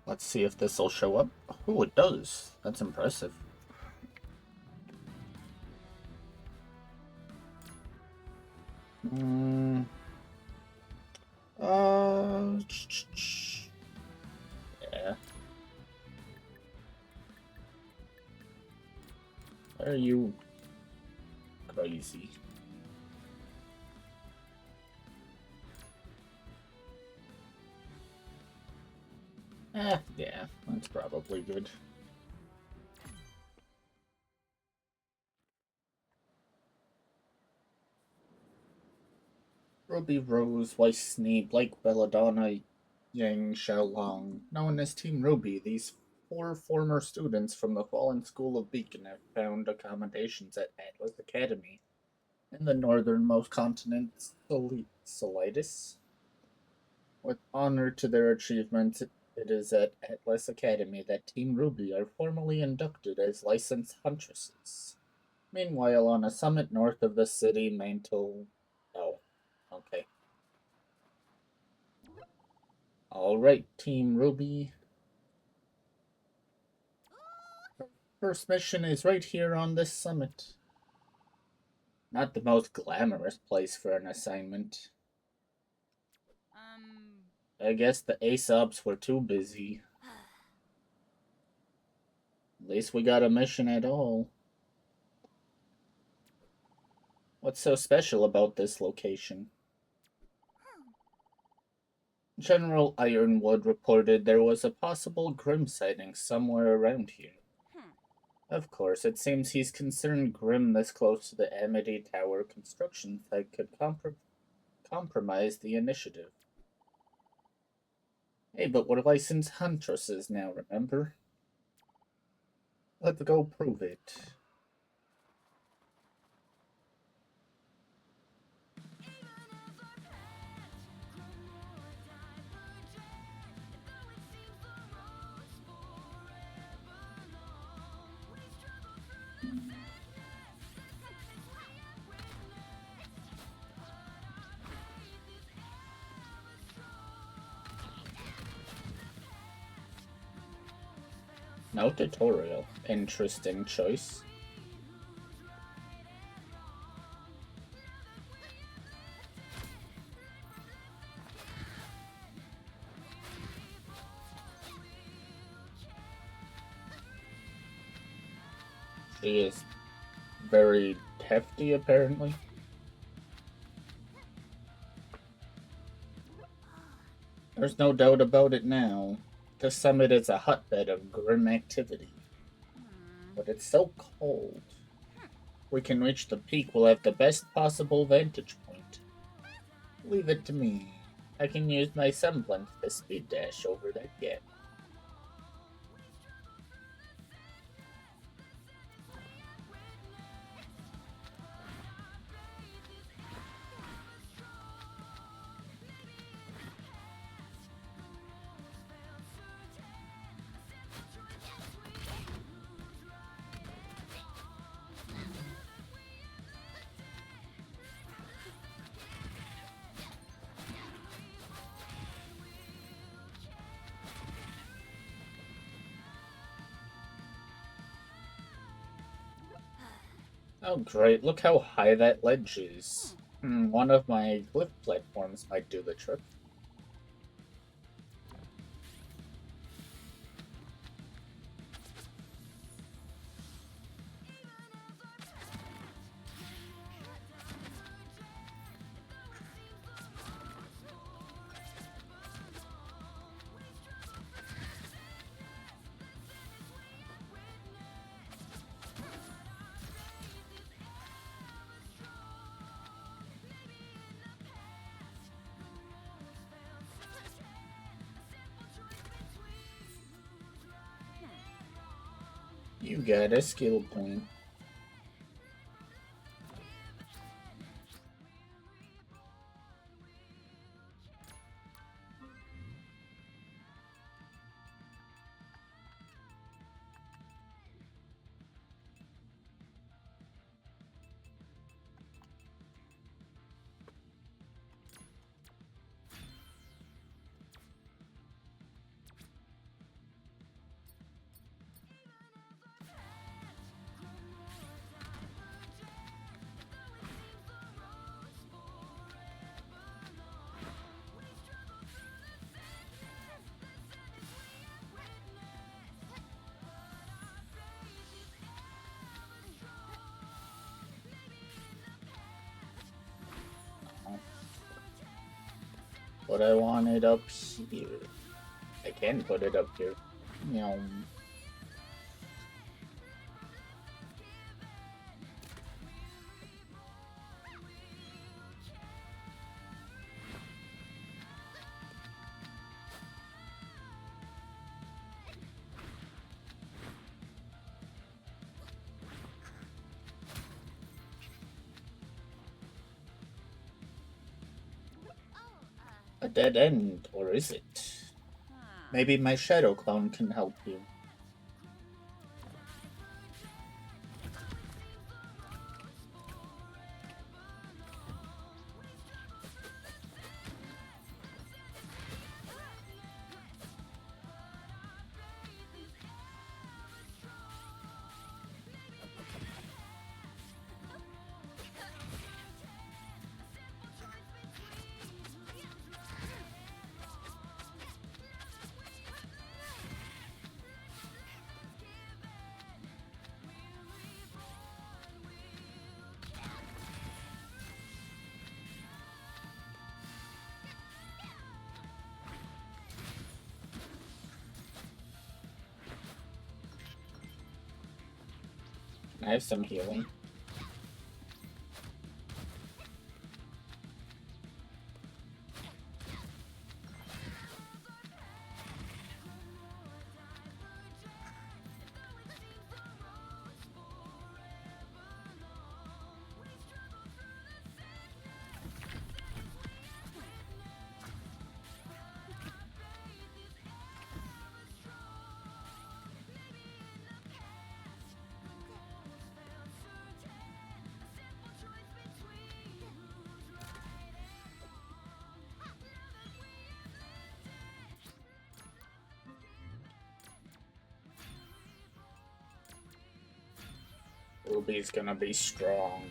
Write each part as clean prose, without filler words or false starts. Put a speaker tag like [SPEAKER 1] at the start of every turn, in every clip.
[SPEAKER 1] Let's see if this will show up. Oh, it does. That's impressive. Hmm. Uh. Yeah. Are you crazy? Yeah, that's probably good. Ruby Rose, Whitesnake, Blake Belladonna, Yang Xiaolong. Known as Team Ruby, these four former students from the Fallen School of Beacon have found accommodations at Atlas Academy in the northernmost continent, Solitis. With honor to their achievements, it is at Atlas Academy that Team Ruby are formally inducted as licensed huntresses. Meanwhile, on a summit north of the city, Mantle. Oh, okay. Alright, Team Ruby. First mission is right here on this summit. Not the most glamorous place for an assignment. I guess the Aesops were too busy. At least we got a mission at all. What's so special about this location? General Ironwood reported there was a possible Grim sighting somewhere around here. Of course, it seems he's concerned Grim this close to the Amity Tower construction site could compromise the initiative. Hey, but we're licensed huntresses now, remember? Let's go prove it. No tutorial. Interesting choice. She is very hefty, apparently. There's no doubt about it now. The summit is a hotbed of grim activity. But it's so cold. If we can reach the peak, we'll have the best possible vantage point. Leave it to me. I can use my semblance to speed dash over that gap. Oh great, look how high that ledge is. One of my glyph platforms might do the trick. You got a skill point. but I want it up here. I can put it up here. Meow. A dead end, or is it? Maybe my shadow clone can help you. I have some healing. Ruby's gonna be strong.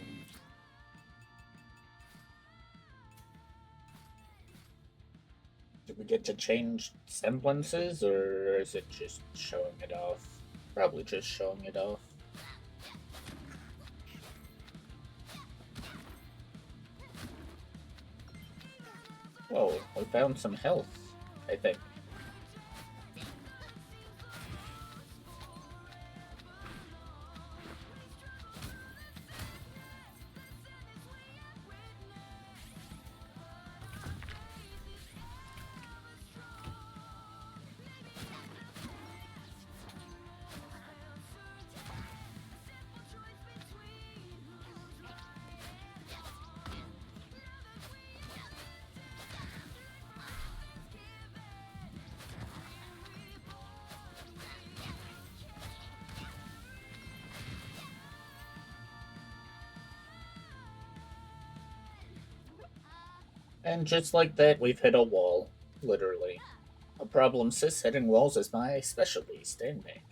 [SPEAKER 1] Do we get to change semblances, or is it just showing it off? Probably just showing it off. Whoa, we found some health, I think. And just like that, we've hit a wall. Literally. A problem sis, hitting walls is my specialty. Stand back.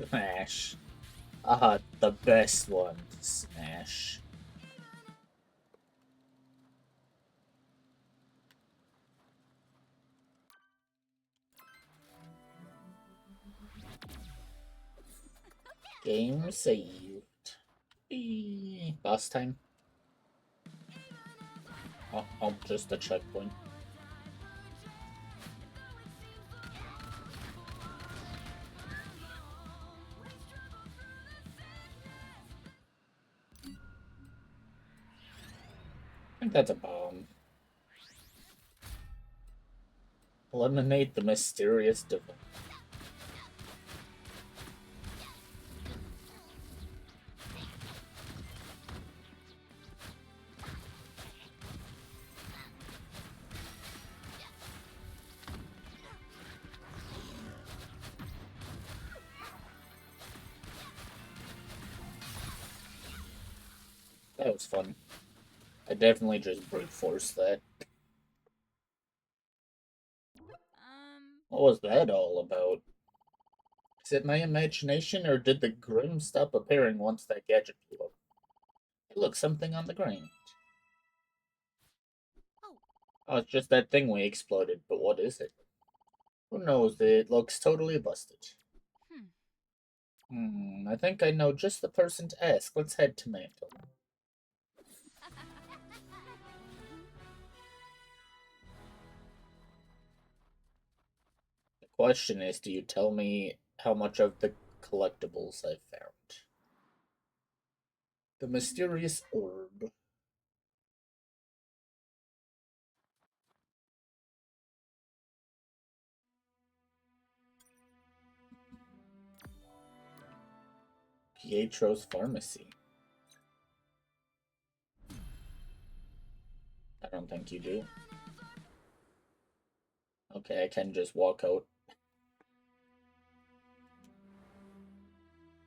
[SPEAKER 1] Smash. The best one. Smash. Game saved. Boss time. Oh, just a checkpoint. I think that's a bomb. Eliminate the mysterious device. That was fun. I definitely just brute forced that. What was that all about? Is it my imagination, or did the Grim stop appearing once that gadget blew up? Look, something on the ground. Oh, it's just that thing we exploded, but what is it? Who knows? It looks totally busted. I think I know just the person to ask. Let's head to Mantle. question is, do you tell me how much of the collectibles I've found? The mysterious orb. Pietro's Pharmacy. I don't think you do. Okay, I can just walk out.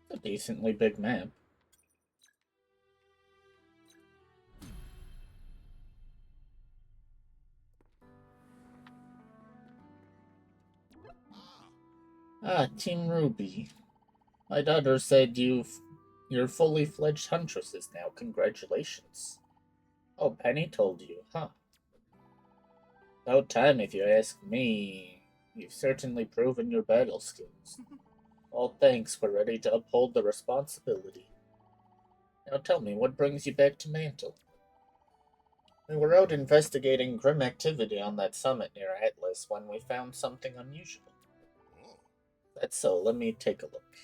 [SPEAKER 1] It's a decently big map. Ah, Team RWBY. My daughter said you're fully fledged huntresses now. Congratulations. Oh, Penny told you, huh? About time, if you ask me. You've certainly proven your battle skills. All thanks, we're ready to uphold the responsibility. Now tell me, what brings you back to Mantle? We were out investigating grim activity on that summit near Atlas when we found something unusual. That's so, let me take a look.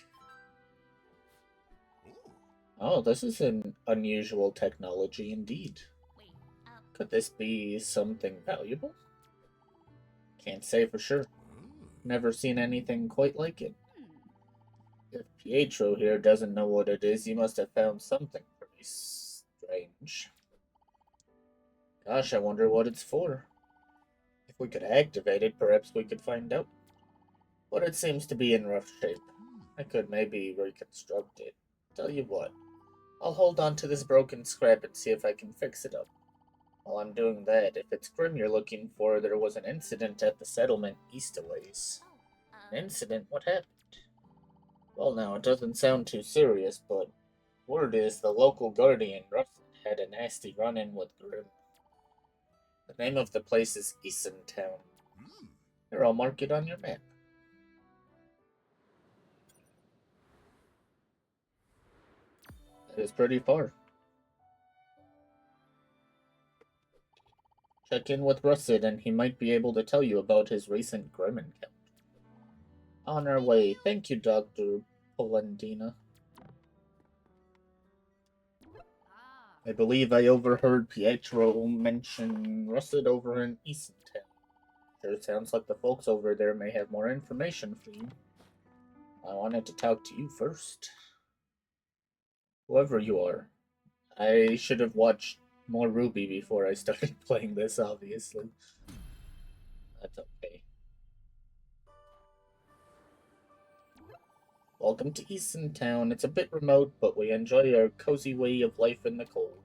[SPEAKER 1] Oh, this is an unusual technology indeed. Could this be something valuable? Can't say for sure. Never seen anything quite like it. If Pietro here doesn't know what it is, you must have found something pretty strange. Gosh, I wonder what it's for. If we could activate it, perhaps we could find out. But it seems to be in rough shape. I could maybe reconstruct it. Tell you what, I'll hold on to this broken scrap and see if I can fix it up. While I'm doing that, if it's Grim you're looking for, there was an incident at the settlement east a ways. An incident? What happened? Well, now, it doesn't sound too serious, but word is the local guardian, Russell, had a nasty run-in with Grim. The name of the place is Easton Town. Here, I'll mark it on your map. That is pretty far. Check in with Russet and he might be able to tell you about his recent Grim encounter. On our way. Thank you, Dr. Polendina. I believe I overheard Pietro mention Russet over in Easton Town. Sure sounds like the folks over there may have more information for you. I wanted to talk to you first. Whoever you are, I should have watched more RWBY before I started playing this, obviously. That's okay. Welcome to Easton Town. It's a bit remote, but we enjoy our cozy way of life in the cold.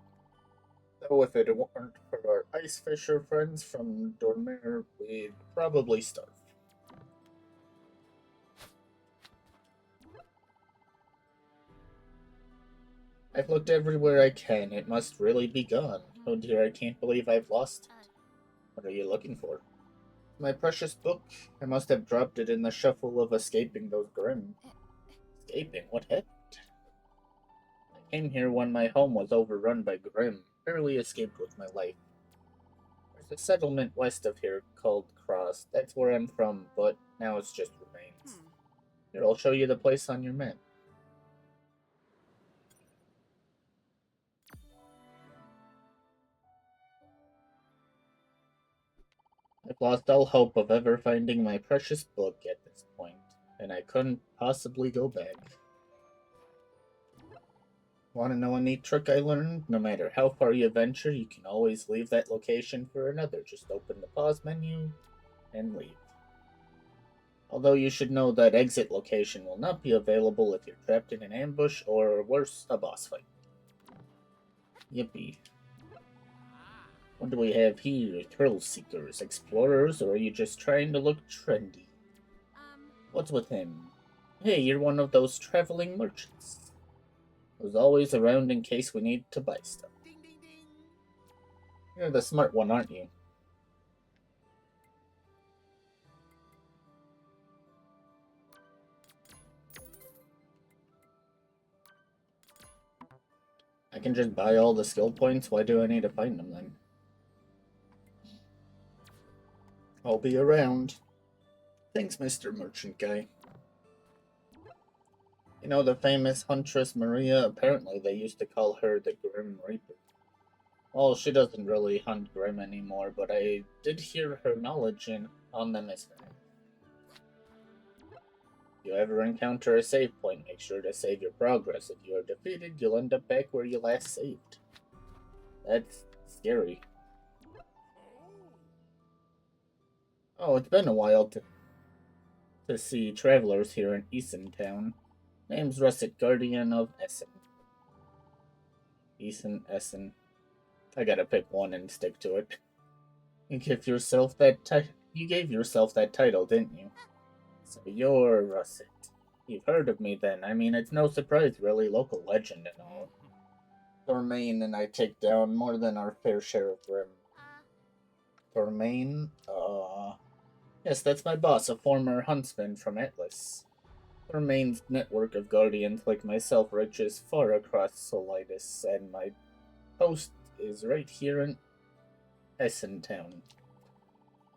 [SPEAKER 1] Though if it weren't for our ice fisher friends from Dormir, we'd probably starve. I've looked everywhere I can. It must really be gone. Oh dear, I can't believe I've lost it. What are you looking for? My precious book. I must have dropped it in the shuffle of escaping those Grim. Escaping? What happened? I came here when my home was overrun by Grim. Barely escaped with my life. There's a settlement west of here called Cross. That's where I'm from, but now it's just remains. Here, I'll show you the place on your map. I've lost all hope of ever finding my precious book at this point, and I couldn't possibly go back. Want to know a neat trick I learned? No matter how far you venture, you can always leave that location for another. Just open the pause menu and leave. Although you should know that exit location will not be available if you're trapped in an ambush or, worse, a boss fight. Yippee. What do we have here? Thrill seekers, explorers, or are you just trying to look trendy? What's with him? Hey, you're one of those traveling merchants. Who's always around in case we need to buy stuff. You're the smart one, aren't you? I can just buy all the skill points. Why do I need to find them then? I'll be around. Thanks, Mr. Merchant Guy. You know the famous Huntress Maria? Apparently they used to call her the Grim Reaper. Well, she doesn't really hunt Grim anymore, but I did hear her knowledge on them is fact. If you ever encounter a save point, make sure to save your progress. If you are defeated, you'll end up back where you last saved. That's scary. Oh, it's been a while to see travelers here in Essen Town. Name's Russet, Guardian of Essen. Essen. I gotta pick one and stick to it. You gave yourself that title, didn't you? So you're Russet. You've heard of me then. I mean, it's no surprise, really. Local legend and all. Thormain and I take down more than our fair share of Grim. Thormain? Yes, that's my boss, a former huntsman from Atlas. Thormain's network of guardians like myself reaches far across Solitis, and my post is right here in Essen Town.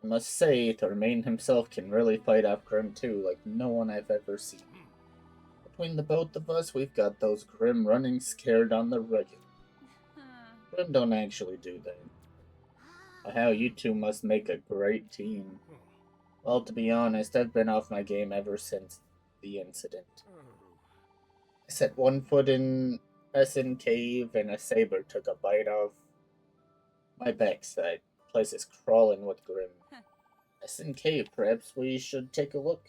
[SPEAKER 1] I must say, Thormain himself can really fight off Grim too, like no one I've ever seen. Between the both of us, we've got those Grim running scared on the regular. Grim don't actually do that. How you two must make a great team. Well, to be honest, I've been off my game ever since the incident. I set one foot in Essen Cave and a saber took a bite off my backside. Place is crawling with Grim. Essen Cave, perhaps we should take a look.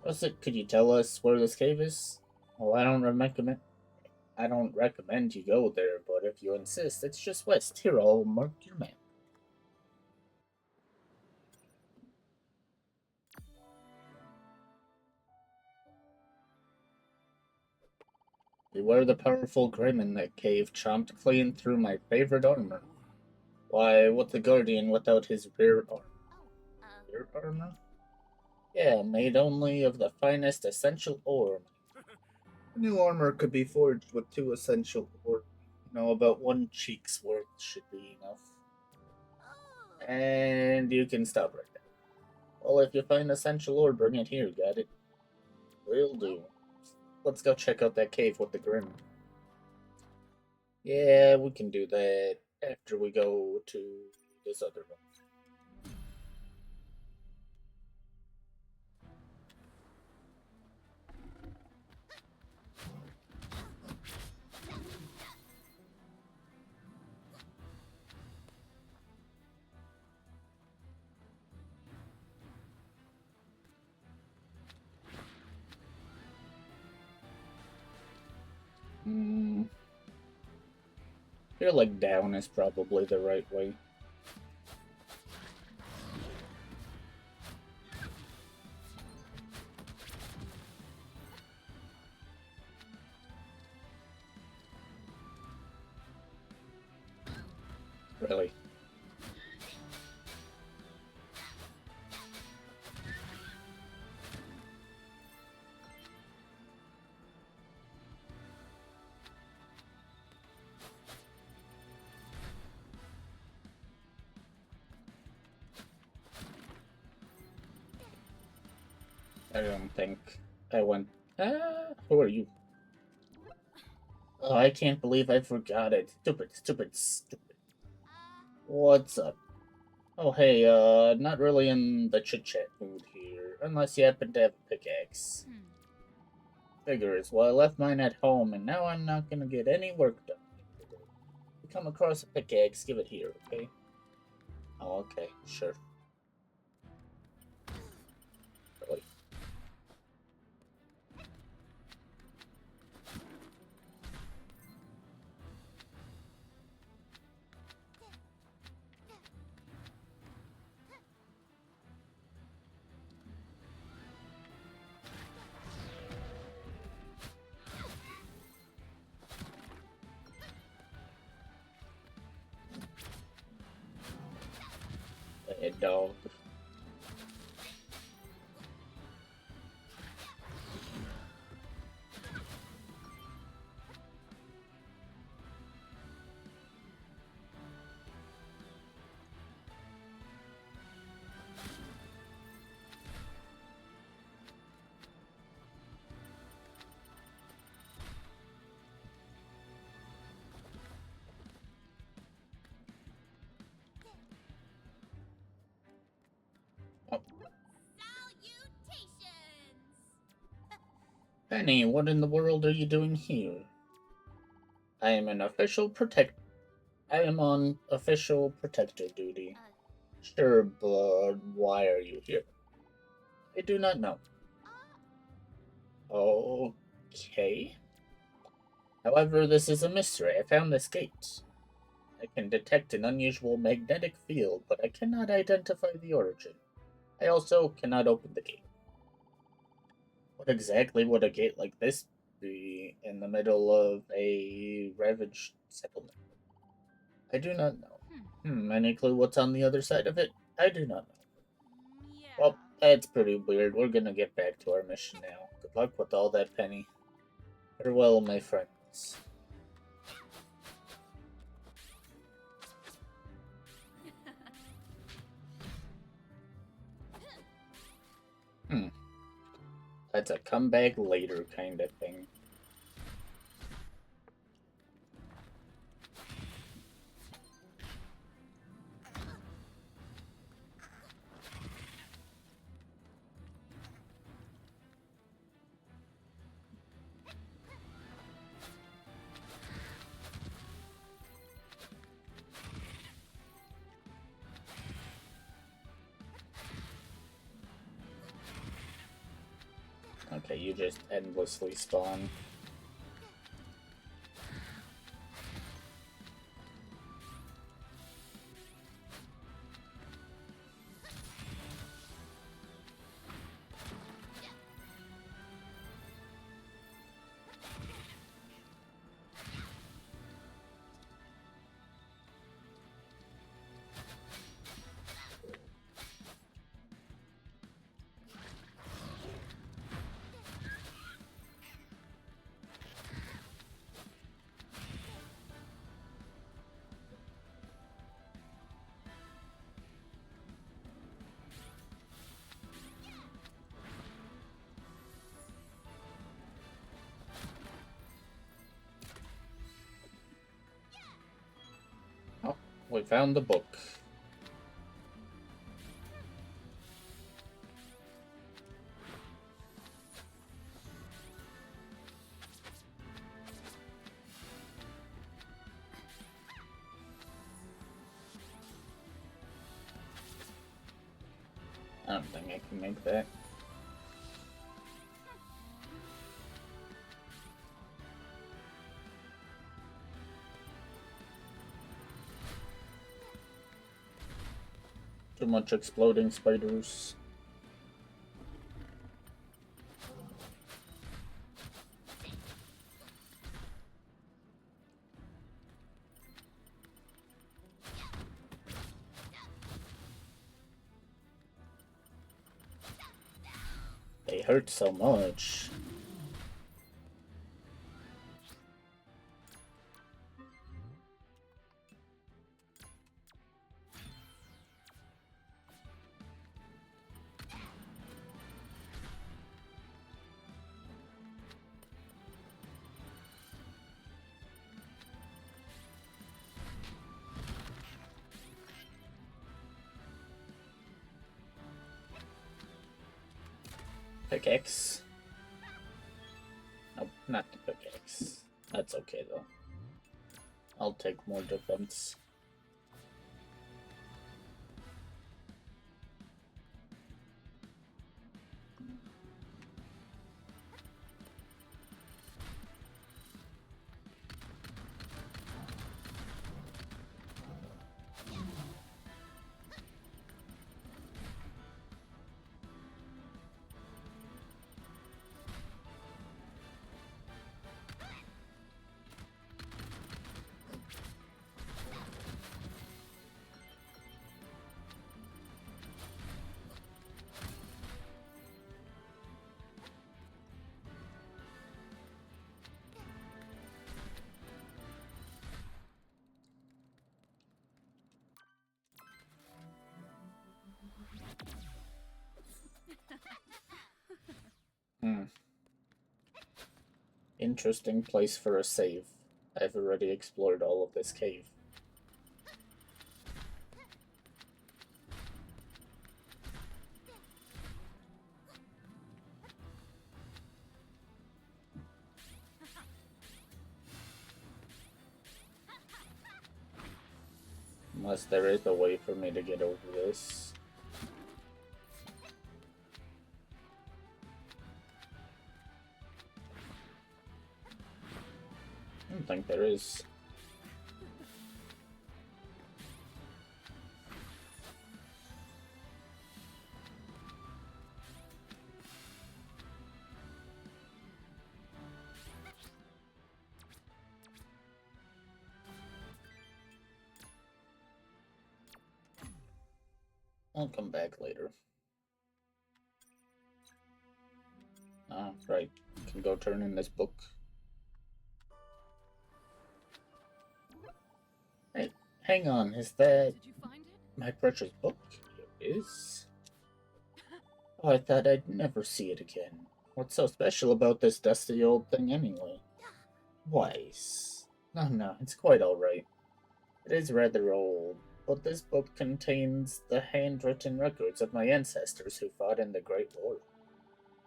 [SPEAKER 1] Russet, could you tell us where this cave is? Well, I don't recommend you go there, but if you insist, it's just west. Here, I'll mark your map. Beware the powerful Grim in that cave, chomped clean through my favorite armor. Why, what's a guardian without his rear armor? Rear armor? Yeah, made only of the finest essential ore. New armor could be forged with 2 essential ore. About 1 cheek's worth should be enough. And you can stop right there. Well, if you find essential ore, bring it here, got it? Will do. Let's go check out that cave with the Grim. Yeah, we can do that after we go to this other one. I feel like down is probably the right way. Really. I don't think I went... who are you? Oh, I can't believe I forgot it. Stupid. What's up? Oh, hey, not really in the chit-chat mood here, unless you happen to have a pickaxe. Figures, well, I left mine at home, and now I'm not gonna get any work done. If you come across a pickaxe, give it here, okay? Oh, okay, sure. Really? A dog. Penny, what in the world are you doing here? I am an official protect. I am on official protector duty. Sure, but why are you here? I do not know. Okay. However, this is a mystery. I found this gate. I can detect an unusual magnetic field, but I cannot identify the origin. I also cannot open the gate. What exactly would a gate like this be in the middle of a ravaged settlement? I do not know. Any clue what's on the other side of it? I do not know. Well, that's pretty weird. We're gonna get back to our mission now. Good luck with all that, Penny. Farewell, my friends. That's a comeback later kind of thing. Okay, you just endlessly spawn. Oh, we found the book. I don't think I can make that. Too much exploding spiders. They hurt so much. Pickaxe. Nope, not the pickaxe. That's okay though. I'll take more defense. Interesting place for a save. I've already explored all of this cave. Unless there is a way for me to get over this. I don't think there is. I'll come back later. Ah, right. Can go turn in this book. Hey, hang on. Is that
[SPEAKER 2] Did you find it?
[SPEAKER 1] my precious book? It is. Oh, I thought I'd never see it again. What's so special about this dusty old thing anyway? Wise. No, it's quite alright. It is rather old, but this book contains the handwritten records of my ancestors who fought in the Great War.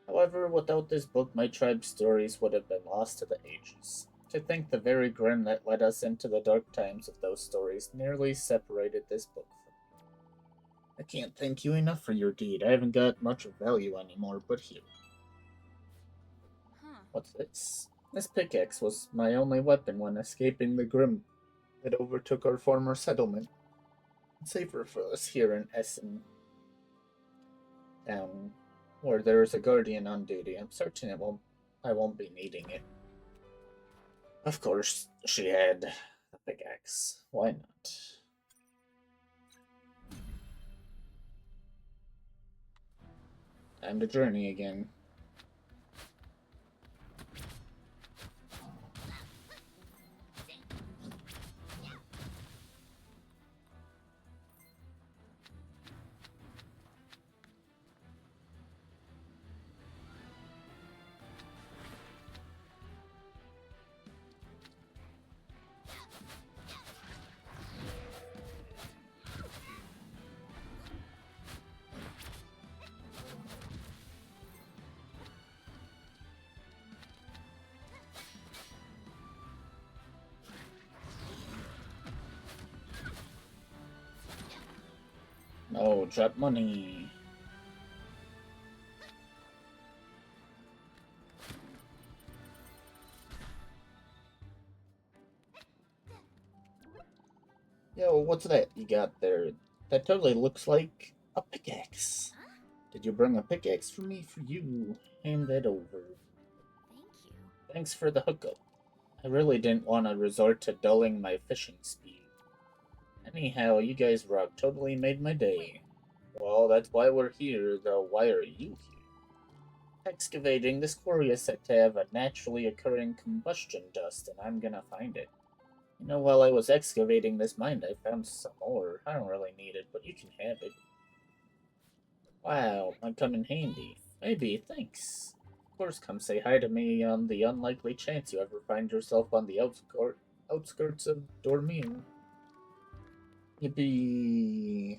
[SPEAKER 1] However, without this book, my tribe's stories would have been lost to the ages. To think the very grim that led us into the dark times of those stories nearly separated this book from me. I can't thank you enough for your deed. I haven't got much of value anymore, but here.
[SPEAKER 2] Huh.
[SPEAKER 1] What's this? This pickaxe was my only weapon when escaping the Grim that overtook our former settlement. It's safer for us here in Essen town, where there is a guardian on duty. I'm certain I won't be needing it. Of course, she had a pickaxe. Why not? Time to journey again. No, drop money. Yo, what's that you got there? That totally looks like a pickaxe. Did you bring a pickaxe for me? For you. Hand that over.
[SPEAKER 2] Thank you.
[SPEAKER 1] Thanks for the hookup. I really didn't want to resort to dulling my fishing speed. Anyhow, you guys rock. Totally made my day. Well, that's why we're here, though. Why are you here? Excavating, this quarry is said to have a naturally occurring combustion dust, and I'm gonna find it. You know, while I was excavating this mine, I found some ore. I don't really need it, but you can have it. Wow, might come in handy. Maybe, thanks. Of course, come say hi to me on the unlikely chance you ever find yourself on the outskirts of Dormir. Yippee.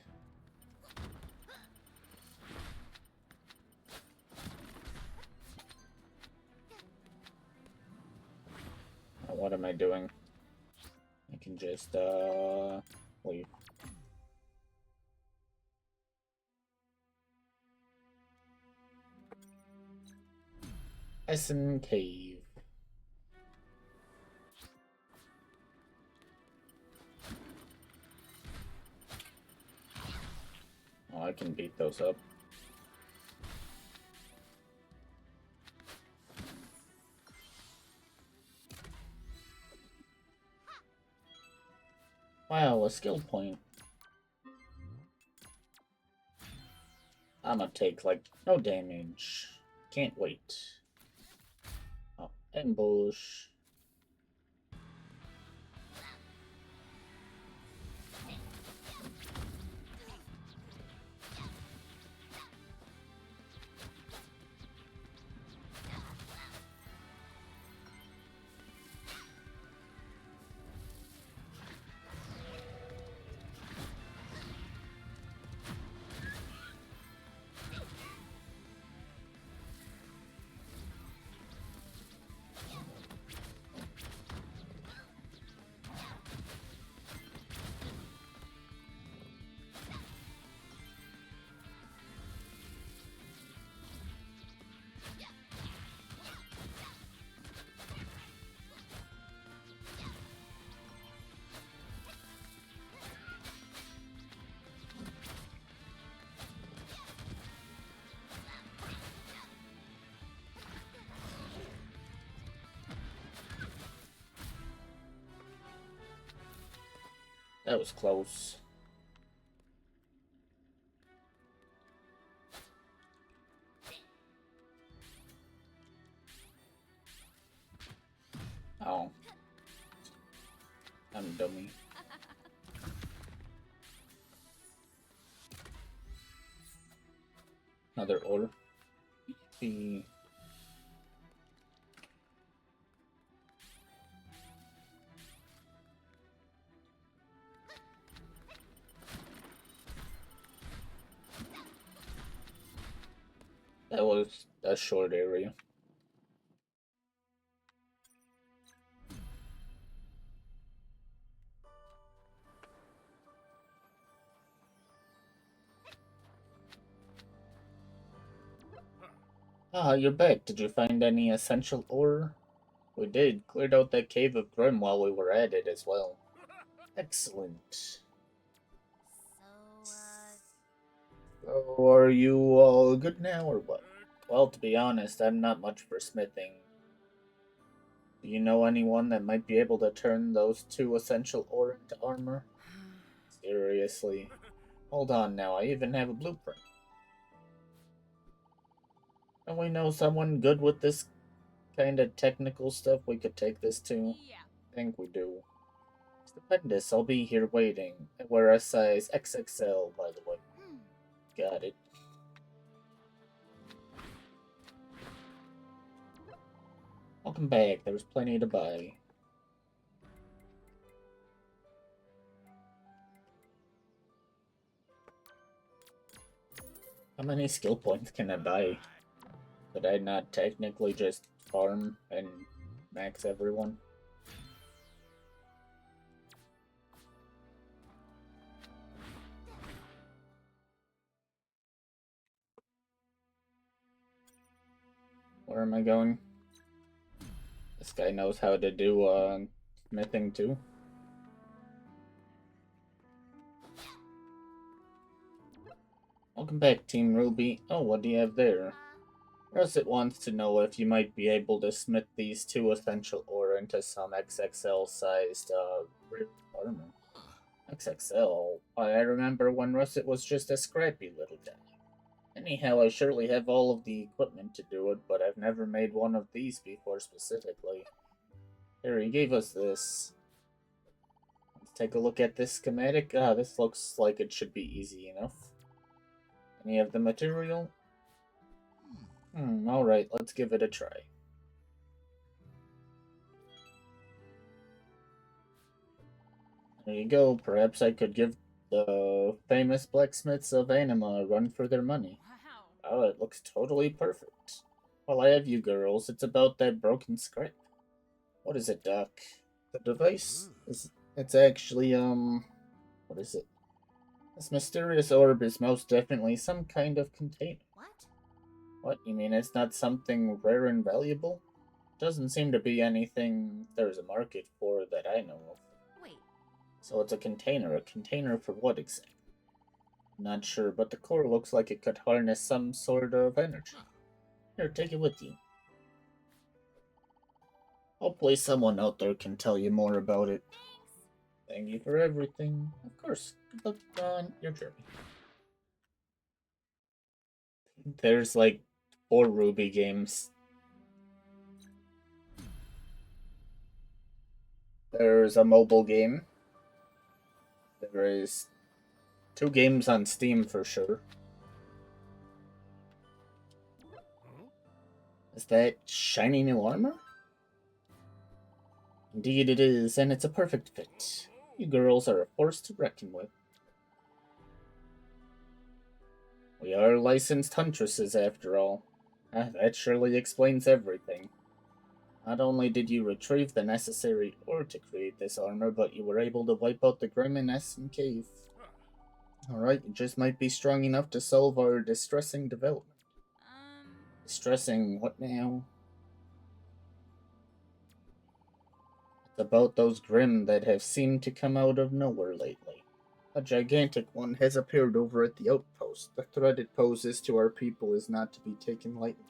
[SPEAKER 1] What am I doing? I can just, leave. Essen Cave. Oh, I can beat those up. Wow, a skill point. I'ma take, like, no damage. Can't wait. Oh, ambush. That was close. Oh. I'm a dummy. Another order. The That was a short area. Ah, you're back. Did you find any essential ore? We did. Cleared out that cave of Grim while we were at it as well. Excellent. So, are you all good now, or what? Well, to be honest, I'm not much for smithing. Do you know anyone that might be able to turn those two essential ore into armor? Seriously. Hold on now, I even have a blueprint. Don't we know someone good with this kind of technical stuff we could take this to?
[SPEAKER 2] Yeah.
[SPEAKER 1] I think we do. Stupendous, I'll be here waiting. I wear a size XXL, by the way. Got it. Welcome back, there's plenty to buy. How many skill points can I buy? Could I not technically just farm and max everyone? Where am I going? This guy knows how to do smithing too. Welcome back, Team RWBY. Oh, what do you have there? Russet wants to know if you might be able to smith these two essential ore into some XXL sized rear armor. XXL? I remember when Russet was just a scrappy little guy. Anyhow, I surely have all of the equipment to do it, but I've never made one of these before specifically. Here, he gave us this. Let's take a look at this schematic. Ah, this looks like it should be easy enough. Any of the material? Alright, let's give it a try. There you go. Perhaps I could give the famous blacksmiths of Anima a run for their money.
[SPEAKER 2] Wow.
[SPEAKER 1] Oh, it looks totally perfect. Well, I have you girls. It's about that broken script. What is it, Doc? The device? It's actually, what is it? This mysterious orb is most definitely some kind of container.
[SPEAKER 2] What?
[SPEAKER 1] What, you mean it's not something rare and valuable? Doesn't seem to be anything there's a market for that I know of.
[SPEAKER 2] Wait.
[SPEAKER 1] So it's a container. A container for what exactly? Not sure, but the core looks like it could harness some sort of energy. Here, take it with you. Hopefully someone out there can tell you more about it.
[SPEAKER 2] Thanks.
[SPEAKER 1] Thank you for everything. Of course. Good luck on your journey. There's like 4 RWBY games. There's a mobile game. There is 2 games on Steam for sure. Is that shiny new armor? Indeed it is, and it's a perfect fit. You girls are a force to reckon with. We are licensed huntresses after all. That surely explains everything. Not only did you retrieve the necessary ore to create this armor, but you were able to wipe out the Grim and Essen cave. Alright, you just might be strong enough to solve our distressing development. Distressing what now? It's about those Grim that have seemed to come out of nowhere lately. A gigantic one has appeared over at the outpost. The threat it poses to our people is not to be taken lightly.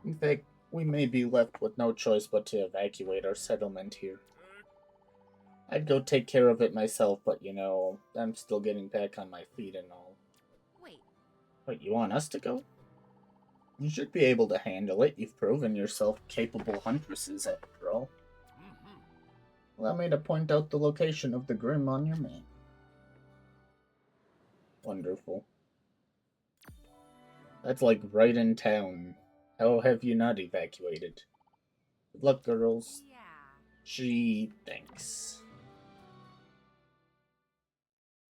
[SPEAKER 1] In fact, we may be left with no choice but to evacuate our settlement here. I'd go take care of it myself, but you know, I'm still getting back on my feet and all.
[SPEAKER 2] Wait,
[SPEAKER 1] Wait, you want us to go? You should be able to handle it. You've proven yourself capable huntresses after all. Allow me to point out the location of the Grim on your map. Wonderful. That's like right in town. How have you not evacuated? Good luck, girls.
[SPEAKER 2] yeah.
[SPEAKER 1] She thinks.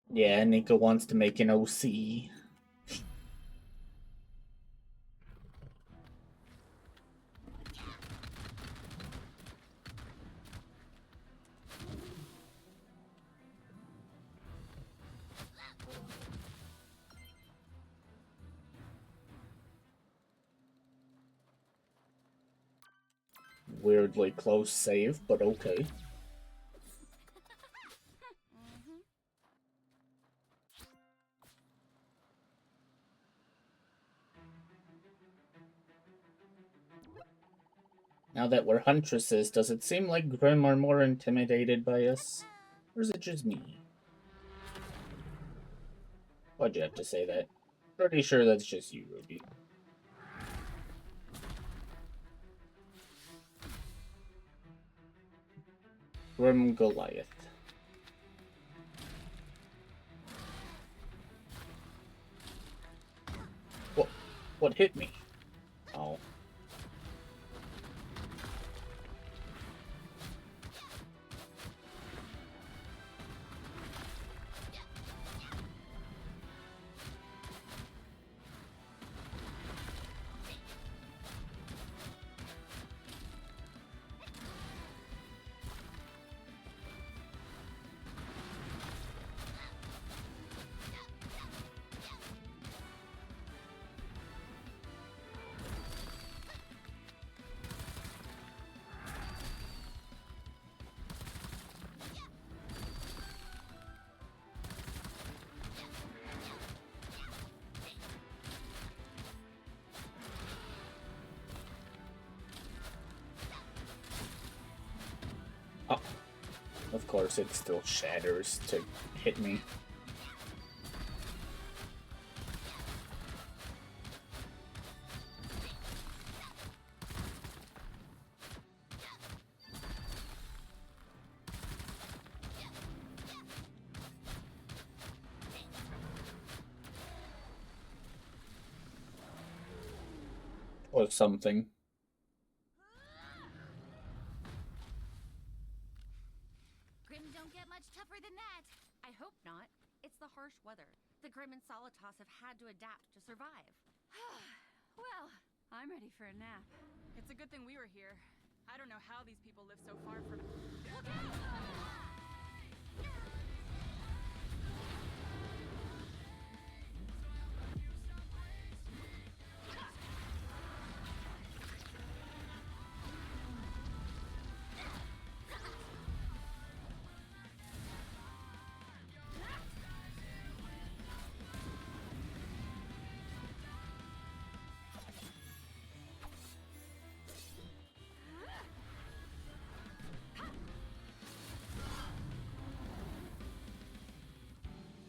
[SPEAKER 1] Yeah, Nika wants to make an OC. Weirdly close save, but okay. Now that we're huntresses, does it seem like Grim are more intimidated by us? Or is it just me? Why'd you have to say that? Pretty sure that's just you, Ruby. Grim Goliath. What hit me? Oh. Oh. Of course, it still shatters to hit me. Or something.
[SPEAKER 2] Grim don't get much tougher than that. I hope not. It's the harsh weather. The Grim and Solitas have had to adapt to survive.
[SPEAKER 3] Well, I'm ready for a nap. It's a good thing we were here. I don't know how these people live so far from...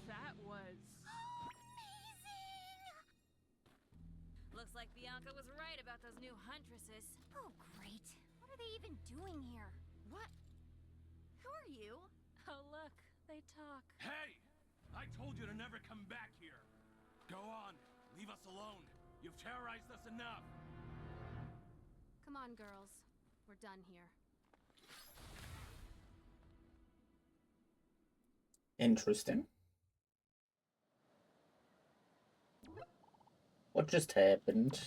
[SPEAKER 3] That was...
[SPEAKER 2] Looks like Bianca was right about those new huntresses.
[SPEAKER 4] Oh, great. What are they even doing here?
[SPEAKER 2] What? Who are you?
[SPEAKER 3] Oh, look. They talk.
[SPEAKER 5] Hey! I told you to never come back here! Go on, leave us alone. You've terrorized us enough.
[SPEAKER 4] Come on, girls. We're done here.
[SPEAKER 1] Interesting. What just happened?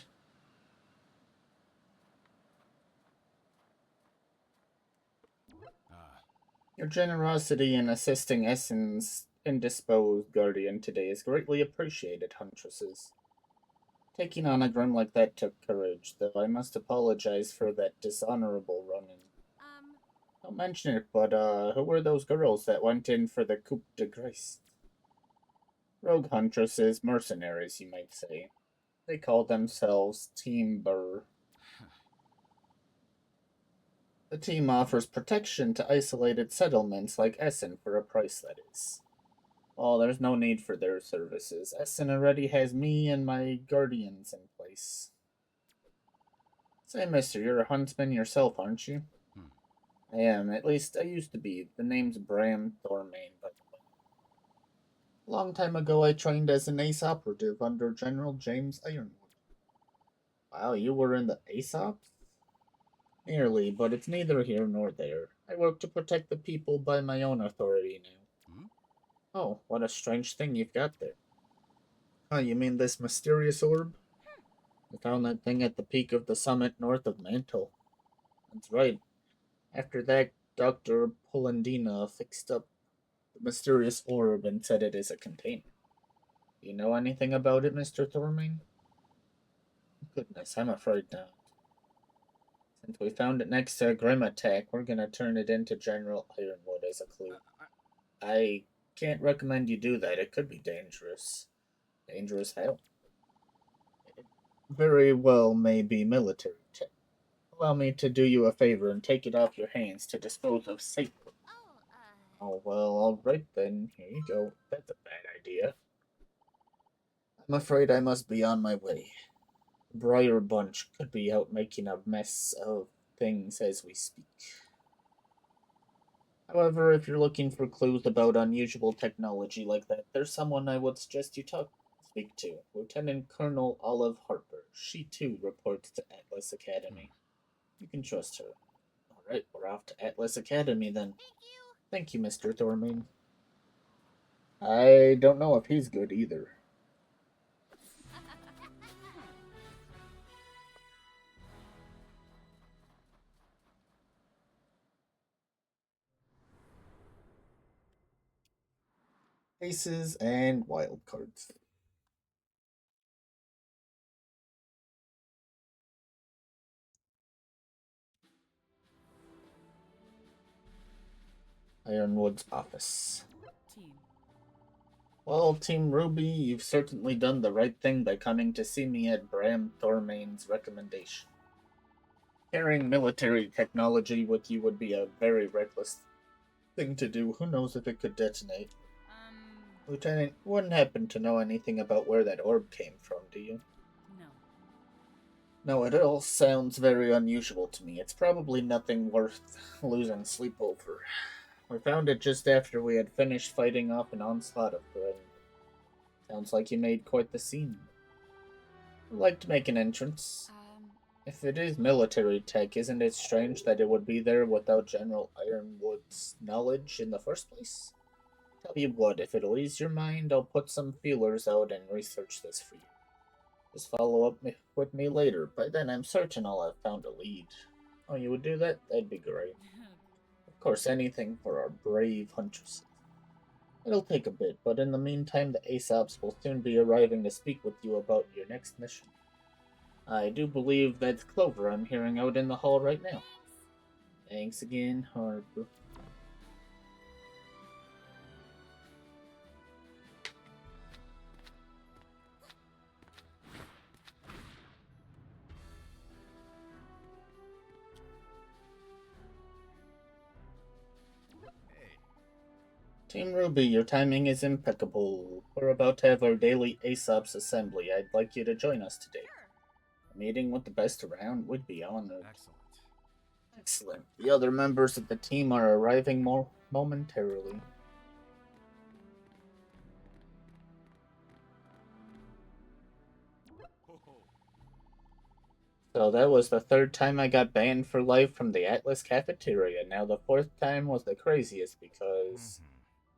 [SPEAKER 1] Your generosity in assisting Essen's indisposed guardian today is greatly appreciated, huntresses. Taking on a Grim like that took courage, though I must apologize for that dishonorable run-in. Don't mention it, but who were those girls that went in for the coup de grace? Rogue huntresses, mercenaries, you might say. They call themselves Team Burr. The team offers protection to isolated settlements like Essen for a price, that is. Oh, there's no need for their services. Essen already has me and my guardians in place. Say, mister, you're a huntsman yourself, aren't you? I am. At least I used to be. The name's Bram Thormain, by the way. A long time ago, I trained as an ace operative under General James Ironwood. Wow, you were in the Aesops? Nearly, but it's neither here nor there. I work to protect the people by my own authority now. Oh, what a strange thing you've got there. Oh, you mean this mysterious orb? I found that thing at the peak of the summit north of Mantle. That's right. After that, Dr. Polandina fixed up the mysterious orb and said it is a container. Do you know anything about it, Mr. Thormain? Goodness, I'm afraid not. Since we found it next to a Grim attack, we're gonna turn it into General Ironwood as a clue. I can't recommend you do that. It could be dangerous. Dangerous how? It very well may be military tech. Allow me to do you a favor and take it off your hands to dispose of safely. Oh, well, alright then. Here you go. That's a bad idea. I'm afraid I must be on my way. The Briar Bunch could be out making a mess of things as we speak. However, if you're looking for clues about unusual technology like that, there's someone I would suggest you speak to. Lieutenant Colonel Olive Harper. She too reports to Atlas Academy. You can trust her. Alright, we're off to Atlas Academy then. Thank you, Mr. Thormain. I don't know if he's good either. Aces and wildcards. Ironwood's office.
[SPEAKER 3] Team.
[SPEAKER 1] Well, Team RWBY, you've certainly done the right thing by coming to see me at Bram Thormain's recommendation. Carrying military technology with you would be a very reckless thing to do. Who knows if it could detonate? Lieutenant, you wouldn't happen to know anything about where that orb came from, do you?
[SPEAKER 3] No.
[SPEAKER 1] No, it all sounds very unusual to me. It's probably nothing worth losing sleep over. We found it just after we had finished fighting off an onslaught of Grim. Sounds like you made quite the scene. I'd like to make an entrance. If it is military tech, isn't it strange that it would be there without General Ironwood's knowledge in the first place? Tell you what, if it'll ease your mind, I'll put some feelers out and research this for you. Just follow up with me later. By then, I'm certain I'll have found a lead. Oh, you would do that? That'd be great. Of course, anything for our brave huntresses. It'll take a bit, but in the meantime, the Aesops will soon be arriving to speak with you about your next mission. I do believe that's Clover I'm hearing out in the hall right now. Thanks again, Harper. Team RWBY, your timing is impeccable. We're about to have our daily Aesops assembly. I'd like you to join us today. A meeting with the best around would be honored. Excellent. The other members of the team are arriving momentarily. So that was the third time I got banned for life from the Atlas cafeteria. Now the fourth time was the craziest because...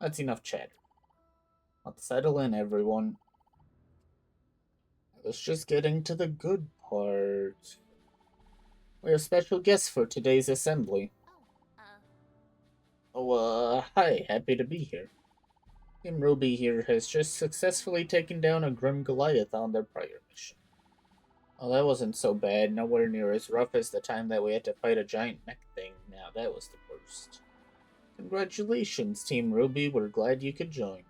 [SPEAKER 1] That's enough chatter. Let's settle in, everyone. I was just getting to the good part. We have special guests for today's assembly. Hi, happy to be here. Team RWBY here has just successfully taken down a Grim Goliath on their prior mission. Oh, that wasn't so bad, nowhere near as rough as the time that we had to fight a giant mech thing. Now, that was the worst. Congratulations, Team RWBY, we're glad you could join.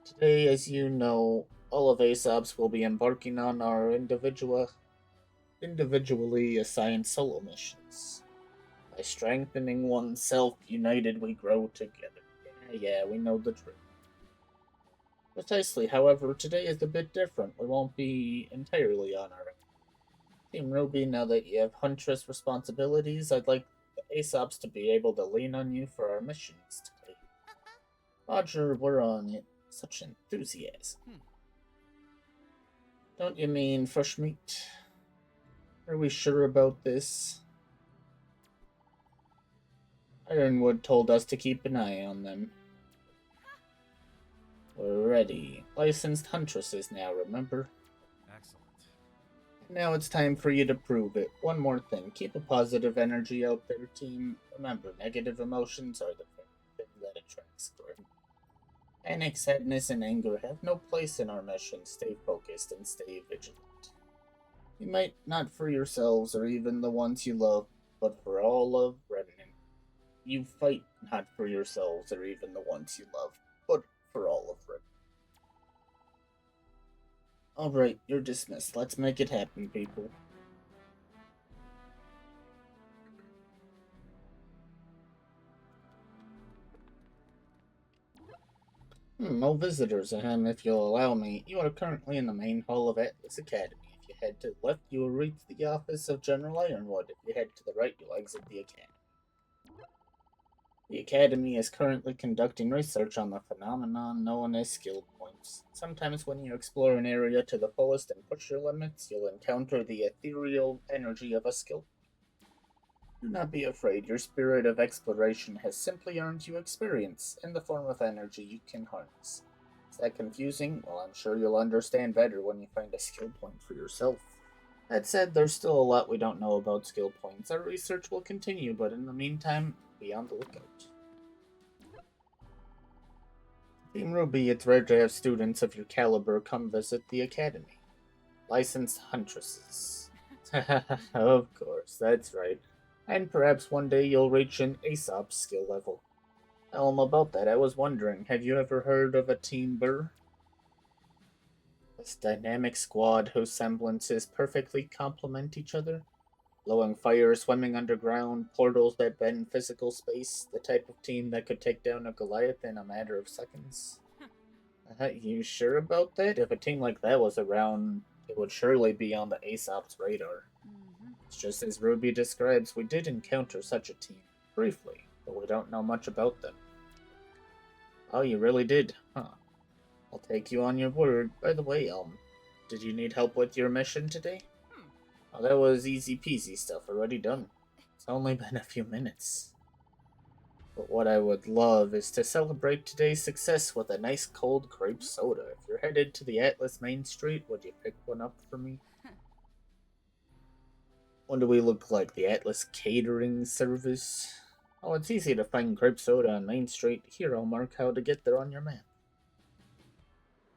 [SPEAKER 1] Today, as you know, all of Aesops will be embarking on our individual individually assigned solo missions. By strengthening oneself, united we grow together. Yeah, we know the truth. Precisely, however, today is a bit different. We won't be entirely on our own. Team Ruby, now that you have Huntress responsibilities, I'd like the Aesops to be able to lean on you for our missions today. Roger, we're on it. Such enthusiasm. Don't you mean fresh meat? Are we sure about this? Ironwood told us to keep an eye on them. We're ready. Licensed huntresses now, remember?
[SPEAKER 5] Excellent.
[SPEAKER 1] Now it's time for you to prove it. One more thing. Keep a positive energy out there, team. Remember, negative emotions are the thing that attracts grim. Panic, sadness, and anger have no place in our mission. Stay focused and stay vigilant. You might not for yourselves or even the ones you love, but for all of Remnant. You fight not for yourselves or even the ones you love, but for all of Remnant. Alright, you're dismissed. Let's make it happen, people. No visitors, if you'll allow me. You are currently in the main hall of Atlas Academy. If you head to the left, you will reach the office of General Ironwood. If you head to the right, you'll exit the academy. The academy is currently conducting research on the phenomenon known as skill points. Sometimes when you explore an area to the fullest and push your limits, you'll encounter the ethereal energy of a skill. Do not be afraid, your spirit of exploration has simply earned you experience in the form of energy you can harness. Is that confusing? Well, I'm sure you'll understand better when you find a skill point for yourself. That said, there's still a lot we don't know about skill points. Our research will continue, but in the meantime, be on the lookout. Team RWBY, it's rare to have students of your caliber come visit the academy. Licensed huntresses. Of course, that's right. And perhaps one day you'll reach an Aesop skill level. About that, I was wondering, have you ever heard of a Team Burr? This dynamic squad whose semblances perfectly complement each other? Glowing fire, swimming underground, portals that bend physical space, the type of team that could take down a Goliath in a matter of seconds. You sure about that? If a team like that was around, it would surely be on the Aesop's radar. It's just as RWBY describes, we did encounter such a team, briefly, but we don't know much about them. Oh, you really did? Huh. I'll take you on your word. By the way, did you need help with your mission today? Oh, that was easy peasy stuff, already done. It's only been a few minutes. But what I would love is to celebrate today's success with a nice cold grape soda. If you're headed to the Atlas Main Street, would you pick one up for me? What do we look like? The Atlas Catering Service? Oh, it's easy to find grape soda on Main Street. Here, I'll mark how to get there on your map.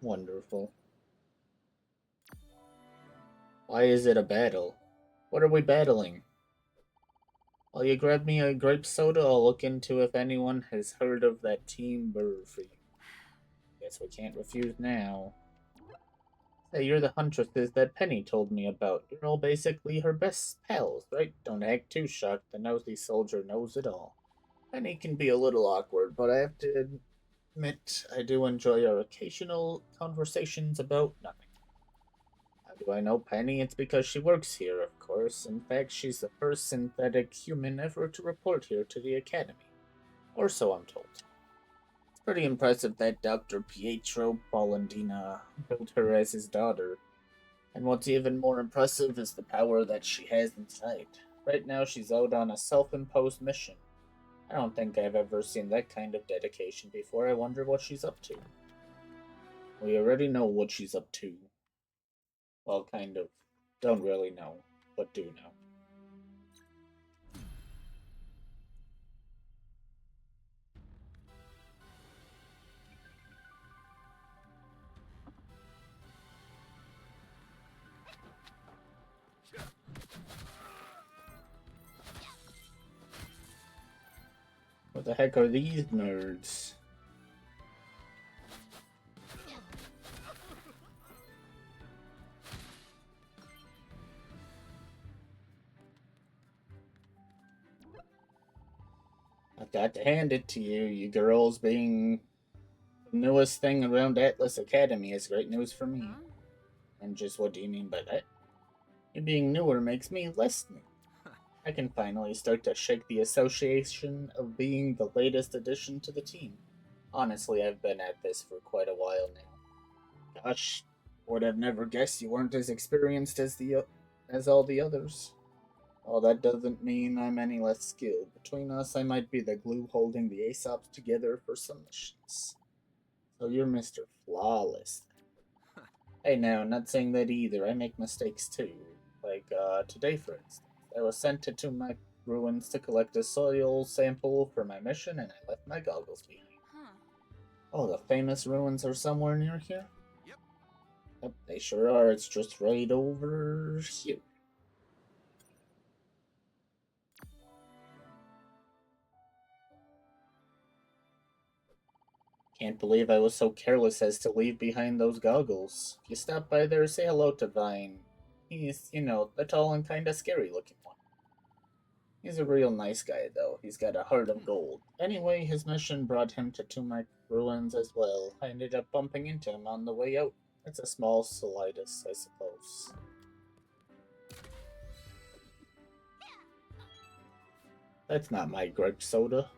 [SPEAKER 1] Wonderful. Why is it a battle? What are we battling? While you grab me a grape soda, I'll look into if anyone has heard of that Team Burr for you. Guess we can't refuse now. Say, you're the huntresses that Penny told me about. You're all basically her best pals, right? Don't act too shocked. The nosy soldier knows it all. Penny can be a little awkward, but I have to admit I do enjoy our occasional conversations about nothing. How do I know Penny? It's because she works here, of course. In fact, she's the first synthetic human ever to report here to the academy. Or so I'm told. It's pretty impressive that Dr. Pietro Polendina built her as his daughter. And what's even more impressive is the power that she has inside. Right now she's out on a self-imposed mission. I don't think I've ever seen that kind of dedication before. I wonder what she's up to. We already know what she's up to. Well, kind of. Don't really know, but do know. What the heck are these nerds? got to hand it to you. You girls being the newest thing around Atlas Academy is great news for me.
[SPEAKER 3] Huh?
[SPEAKER 1] And just what do you mean by that? You being newer makes me less new. I can finally start to shake the association of being the latest addition to the team. Honestly, I've been at this for quite a while now. Gosh, would have never guessed you weren't as experienced as all the others. Well, that doesn't mean I'm any less skilled. Between us, I might be the glue holding the Aesops together for some missions. So you're Mr. Flawless. Hey, now, not saying that either. I make mistakes too. Like, today, for instance. I was sent to Tumac Ruins to collect a soil sample for my mission, and I left my goggles behind.
[SPEAKER 3] Huh.
[SPEAKER 1] Oh, the famous ruins are somewhere near here?
[SPEAKER 5] Yep.
[SPEAKER 1] Yep, they sure are. It's just right over here. Can't believe I was so careless as to leave behind those goggles. If you stop by there, say hello to Vine. He's, the tall and kinda scary looking one. He's a real nice guy, though. He's got a heart of gold. Anyway, his mission brought him to Tumac Ruins as well. I ended up bumping into him on the way out. It's a small slightus, I suppose. That's not my grape soda.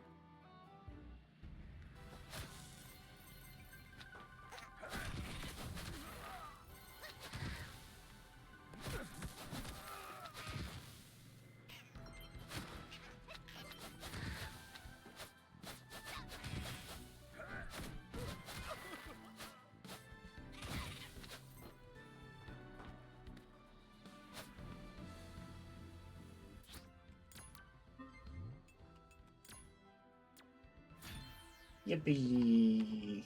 [SPEAKER 1] Yippee!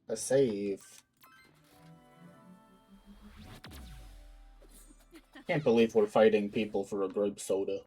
[SPEAKER 1] A save. Can't believe we're fighting people for a grape soda.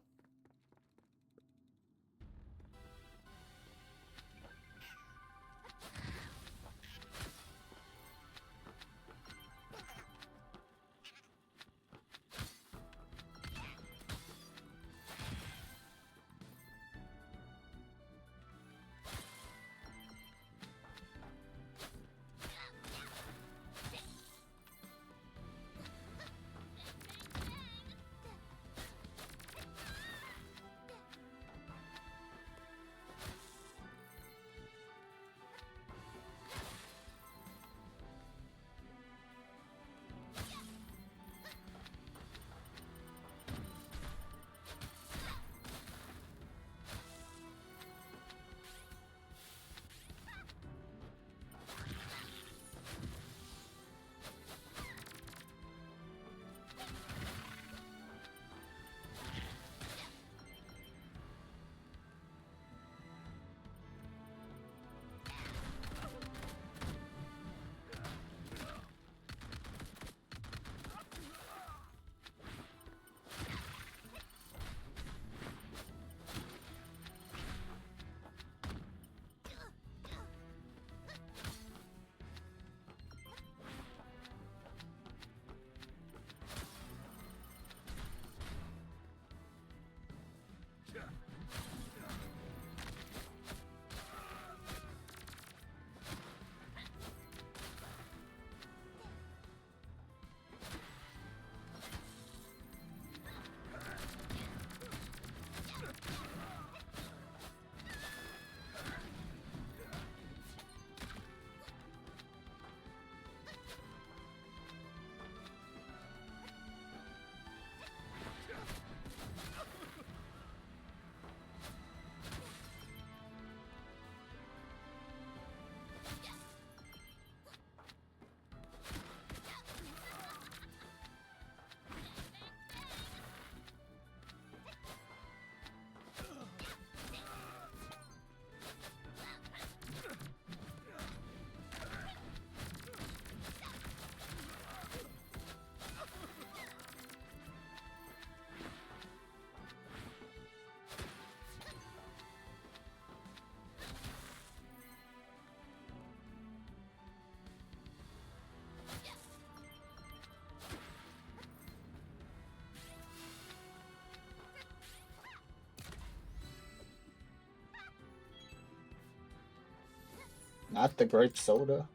[SPEAKER 1] not the grape soda?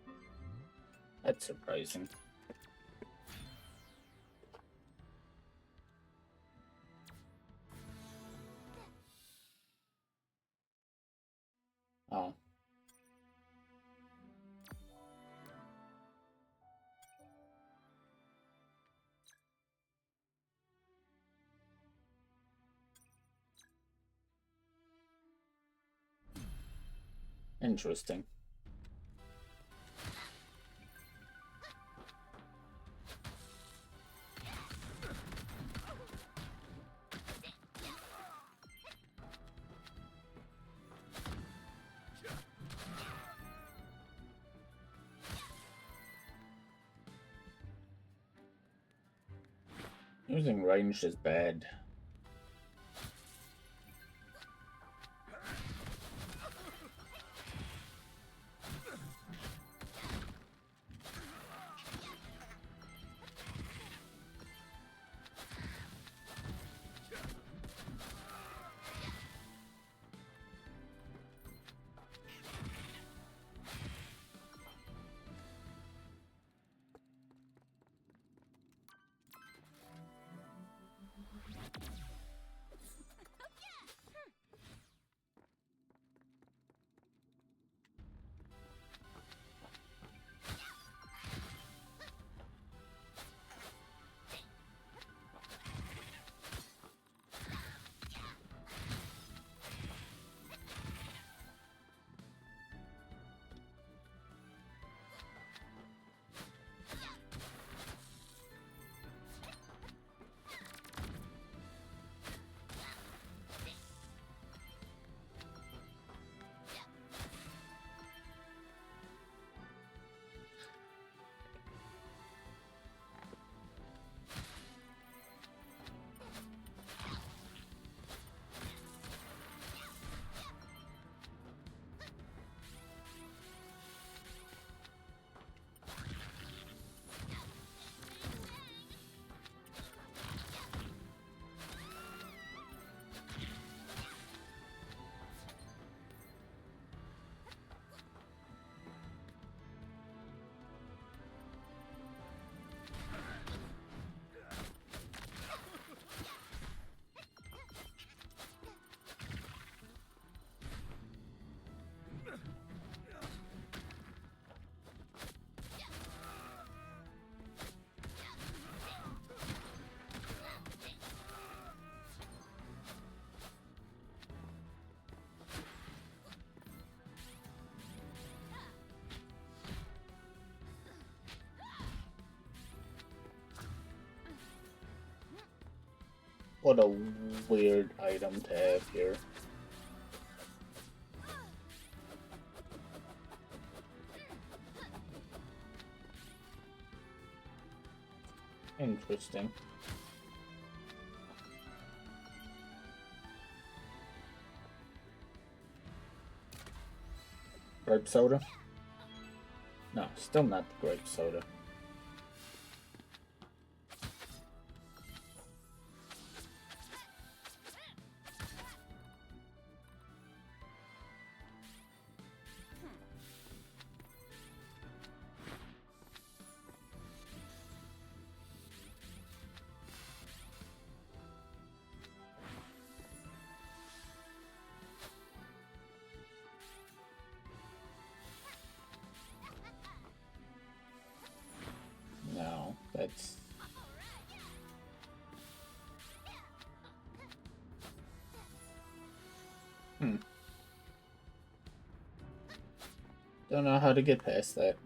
[SPEAKER 1] That's surprising. Oh. Interesting. Using ranged is bad. What a weird item to have here. Interesting. Grape soda? No, still not the grape soda. No, that's... Don't know how to get past that.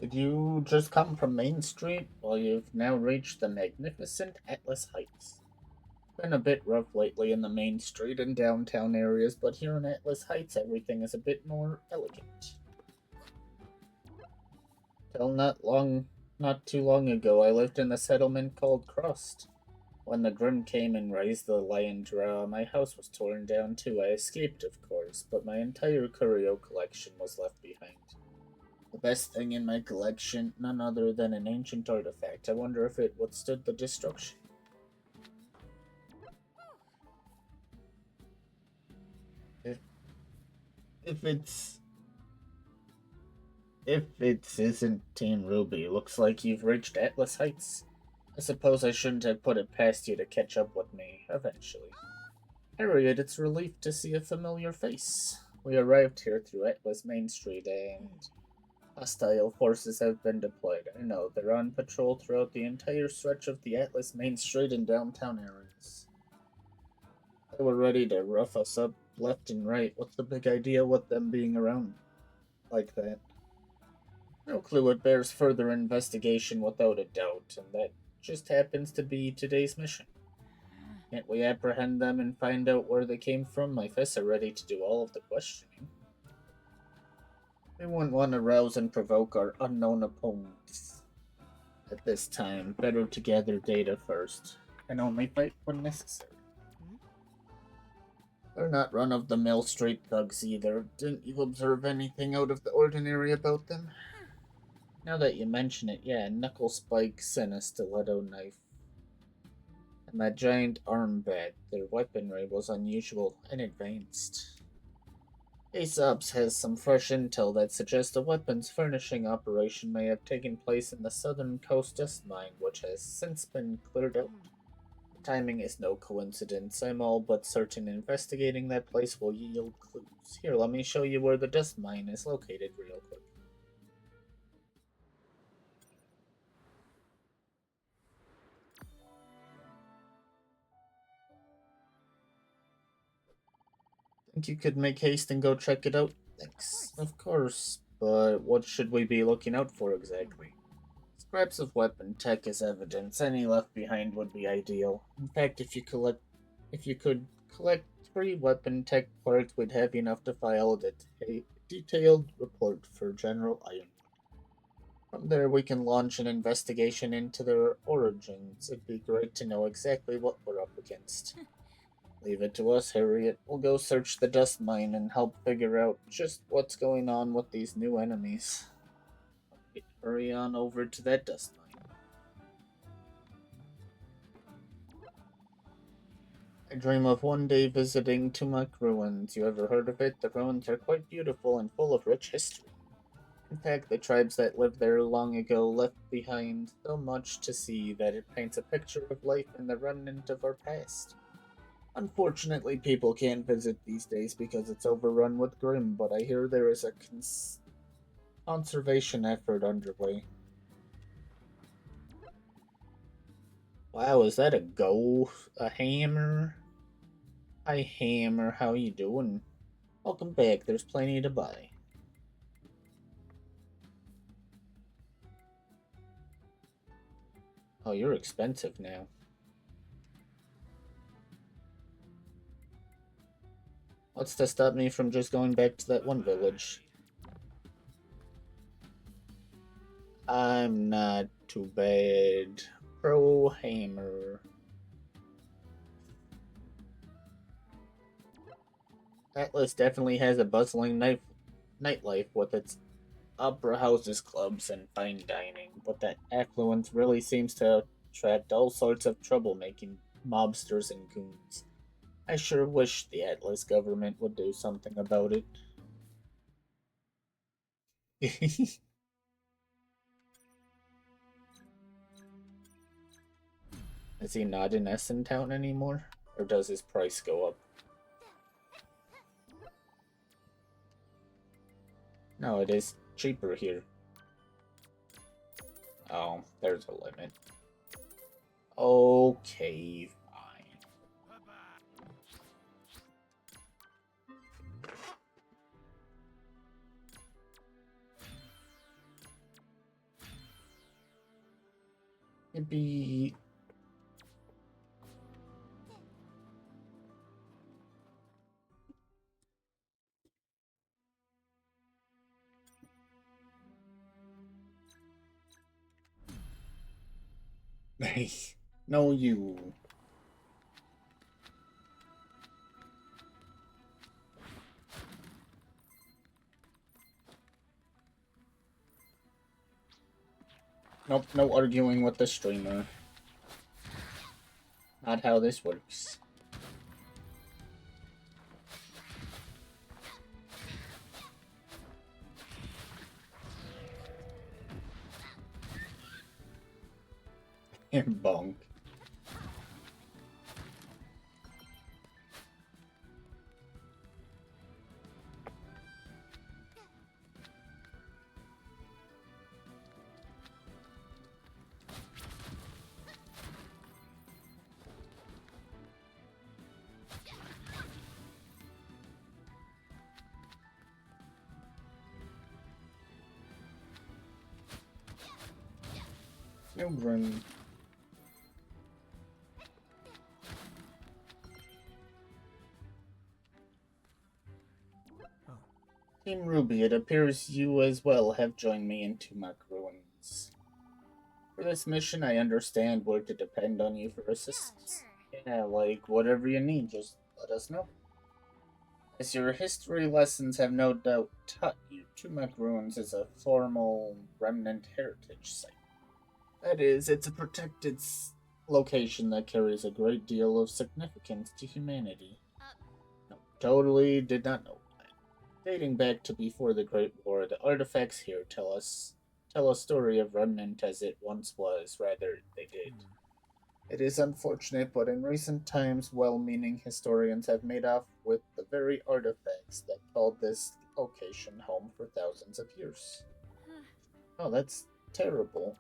[SPEAKER 1] Did you just come from Main Street? Well, you've now reached the magnificent Atlas Heights. Been a bit rough lately in the Main Street and downtown areas, but here in Atlas Heights everything is a bit more elegant. Till not too long ago, I lived in a settlement called Crust. When the Grim came and raised the lion draw, my house was torn down too. I escaped, of course, but my entire curio collection was left behind. The best thing in my collection, none other than an ancient artifact. I wonder if it withstood the destruction. If it's If it isn't Team Ruby, looks like you've reached Atlas Heights. I suppose I shouldn't have put it past you to catch up with me, eventually. Harriet, it's a relief to see a familiar face. We arrived here through Atlas Main Street and hostile forces have been deployed. I know, they're on patrol throughout the entire stretch of the Atlas Main Street and downtown areas. They were ready to rough us up left and right. What's the big idea with them being around like that? No clue. It bears further investigation without a doubt, and that just happens to be today's mission. Can't we apprehend them and find out where they came from? My fists are ready to do all of the questioning. We wouldn't want to rouse and provoke our unknown opponents at this time. Better to gather data first, and only fight when necessary. They're not run-of-the-mill street thugs either. Didn't you observe anything out of the ordinary about them? Now that you mention it, yeah, knuckle spikes and a stiletto knife. And that giant arm bat, their weaponry was unusual and advanced. Aesop's has some fresh intel that suggests a weapons furnishing operation may have taken place in the southern coast dust mine, which has since been cleared out. The timing is no coincidence. I'm all but certain investigating that place will yield clues. Here, let me show you where the dust mine is located real quick. Think you could make haste and go check it out? Thanks. Of course, but what should we be looking out for exactly? Scraps of weapon tech is evidence. Any left behind would be ideal. In fact, if you could collect 3 weapon tech parts, we'd have enough to file a detailed report for General Ironwood. From there, we can launch an investigation into their origins. It'd be great to know exactly what we're up against. Leave it to us, Harriet. We'll go search the dust mine and help figure out just what's going on with these new enemies. Hurry on over to that dust mine. I dream of one day visiting Tumak ruins. You ever heard of it? The ruins are quite beautiful and full of rich history. In fact, the tribes that lived there long ago left behind so much to see that it paints a picture of life in the remnant of our past. Unfortunately, people can't visit these days because it's overrun with Grim, but I hear there is a conservation effort underway. Wow, is that a hammer? Hi, Hammer, how you doing? Welcome back, there's plenty to buy. Oh, you're expensive now. What's to stop me from just going back to that one village? I'm not too bad. Pro Hammer. Atlas definitely has a bustling nightlife with its opera houses, clubs, and fine dining, but that affluence really seems to attract all sorts of troublemaking mobsters and goons. I sure wish the Atlas government would do something about it. Is he not in Essentown anymore? Or does his price go up? No, it is cheaper here. Oh, there's a limit. Okay, fine. Maybe... No, you. Nope, no arguing with the streamer. Not how this works. Bonk. No grim. Team Ruby, it appears you as well have joined me in Tumak Ruins. For this mission, I understand we're to depend on you for assistance. Yeah, like, whatever you need, just let us know. As your history lessons have no doubt taught you, Tumak Ruins is a formal remnant heritage site. That is, it's a protected location that carries a great deal of significance to humanity. No, totally did not know that. Dating back to before the Great War, the artifacts here tell a story of remnant as it once was, rather they did. It is unfortunate, but in recent times, well-meaning historians have made off with the very artifacts that called this location home for thousands of years. Oh, that's terrible.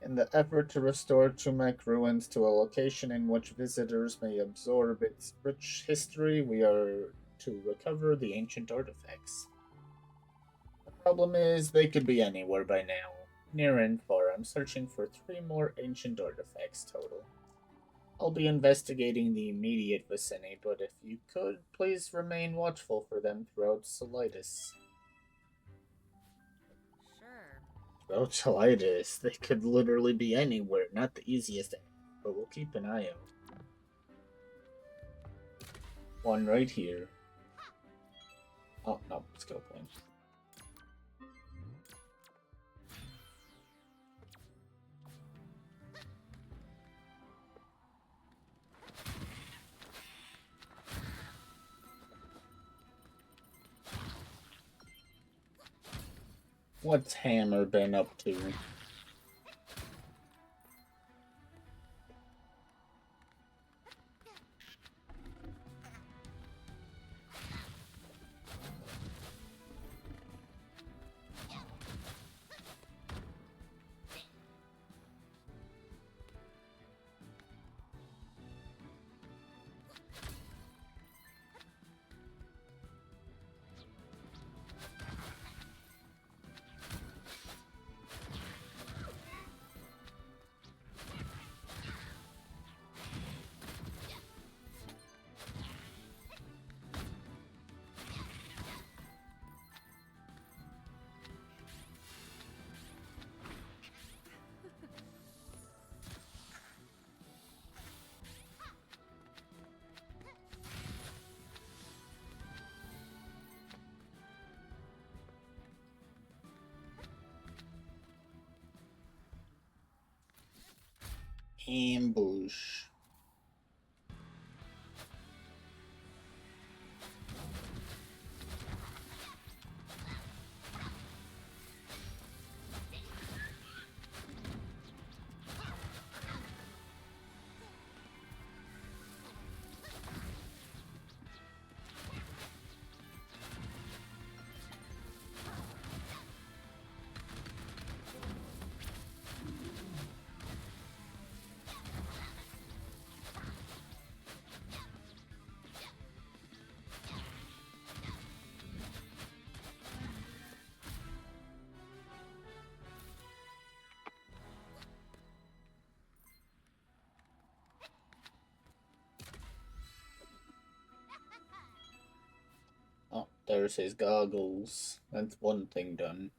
[SPEAKER 1] In the effort to restore Tumak Ruins to a location in which visitors may absorb its rich history, we are to recover the ancient artifacts. The problem is, they could be anywhere by now. Near and far, I'm searching for 3 more ancient artifacts total. I'll be investigating the immediate vicinity, but if you could, please remain watchful for them throughout Solitis. Throughout Solitis, they could literally be anywhere, not the easiest, but we'll keep an eye out. One right here. Oh, no, skill point. What's Hammer been up to? Ambush. There's his goggles. That's one thing done.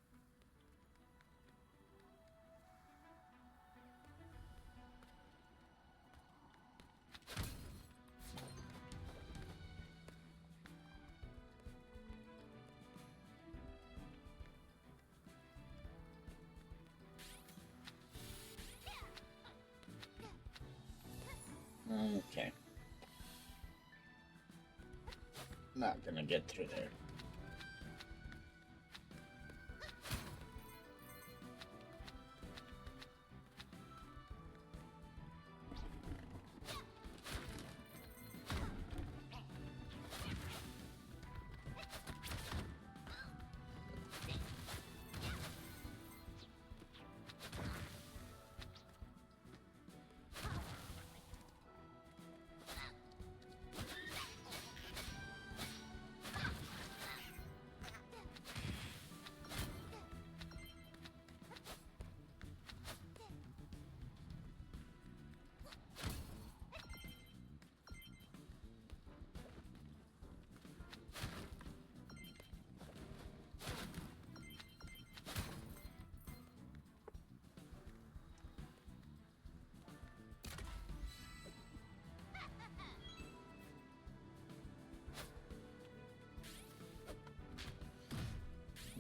[SPEAKER 1] Okay. Not gonna get through there.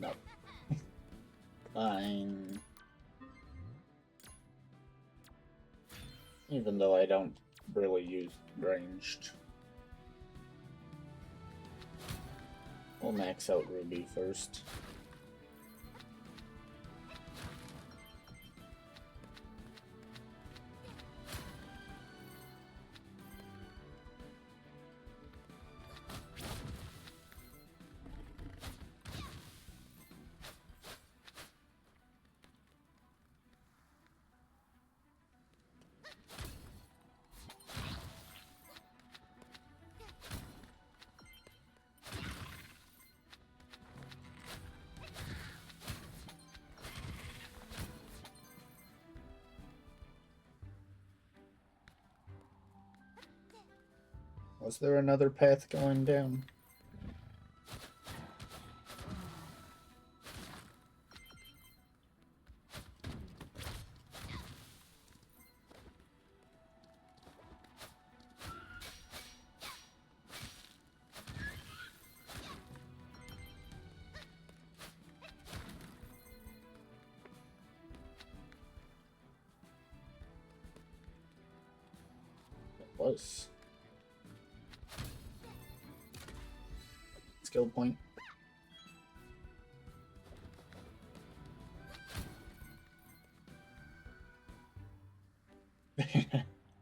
[SPEAKER 1] No. Fine. Even though I don't really use ranged. We'll max out Ruby first. Was there another path going down? It was. Skill point.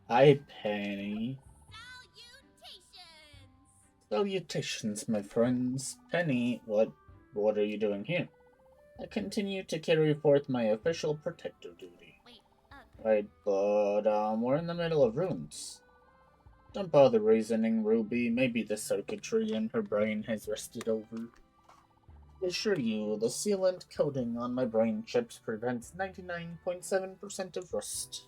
[SPEAKER 1] Hi, Penny. Salutations, my friends. Penny, what are you doing here? I continue to carry forth my official protector duty.
[SPEAKER 2] Wait,
[SPEAKER 1] Right, but we're in the middle of runes. Don't bother reasoning, Ruby. Maybe the circuitry in her brain has rusted over. Assure you, the sealant coating on my brain chips prevents 99.7% of rust.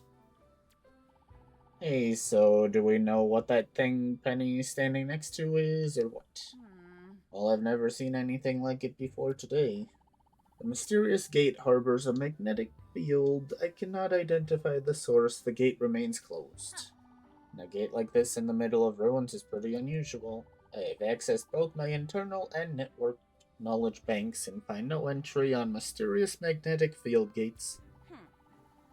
[SPEAKER 1] Hey, so do we know what that thing Penny's standing next to is, or what? Well, I've never seen anything like it before today. The mysterious gate harbors a magnetic field. I cannot identify the source. The gate remains closed. And a gate like this in the middle of ruins is pretty unusual. I have accessed both my internal and network knowledge banks and find no entry on mysterious magnetic field gates.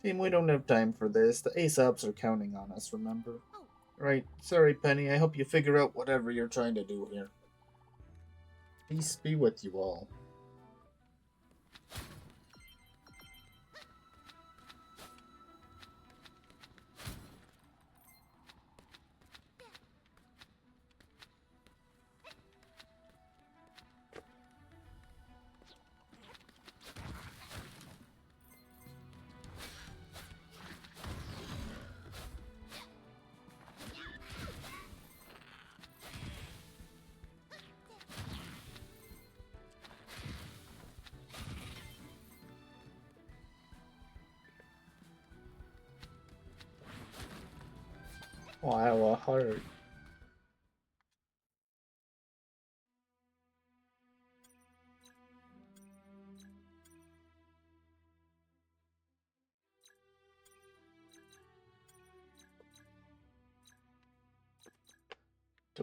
[SPEAKER 1] Team, we don't have time for this. The Aesops are counting on us, remember? Right, sorry Penny, I hope you figure out whatever you're trying to do here. Peace be with you all. Wow, a heart.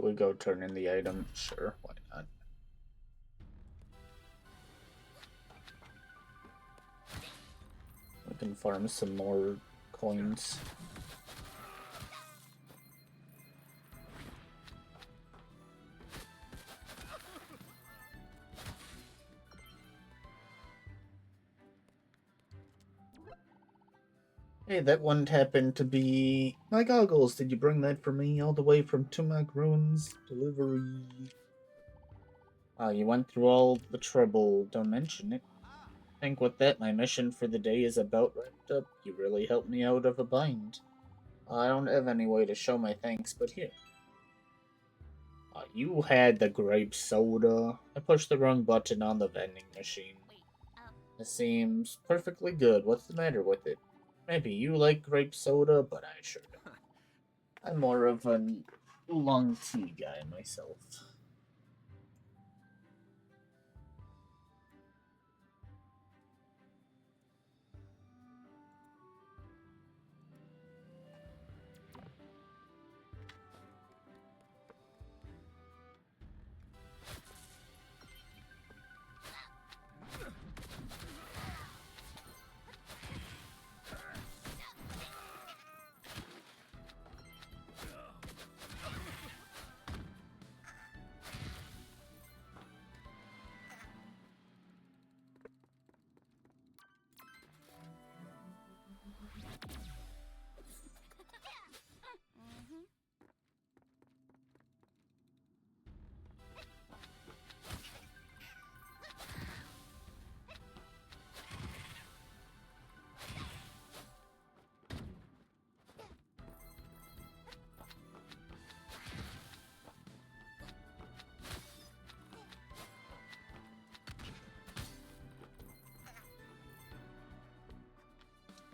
[SPEAKER 1] Shall we go turn in the item? Sure, why not? We can farm some more coins. Hey, that one happened to be my goggles. Did you bring that for me all the way from Tumak Ruins? Delivery. Oh, you went through all the trouble. Don't mention it. I think with that, my mission for the day is about wrapped up. You really helped me out of a bind. I don't have any way to show my thanks, but here. You had the grape soda. I pushed the wrong button on the vending machine. It seems perfectly good. What's the matter with it? Maybe you like grape soda, but I sure don't. I'm more of an oolong tea guy myself.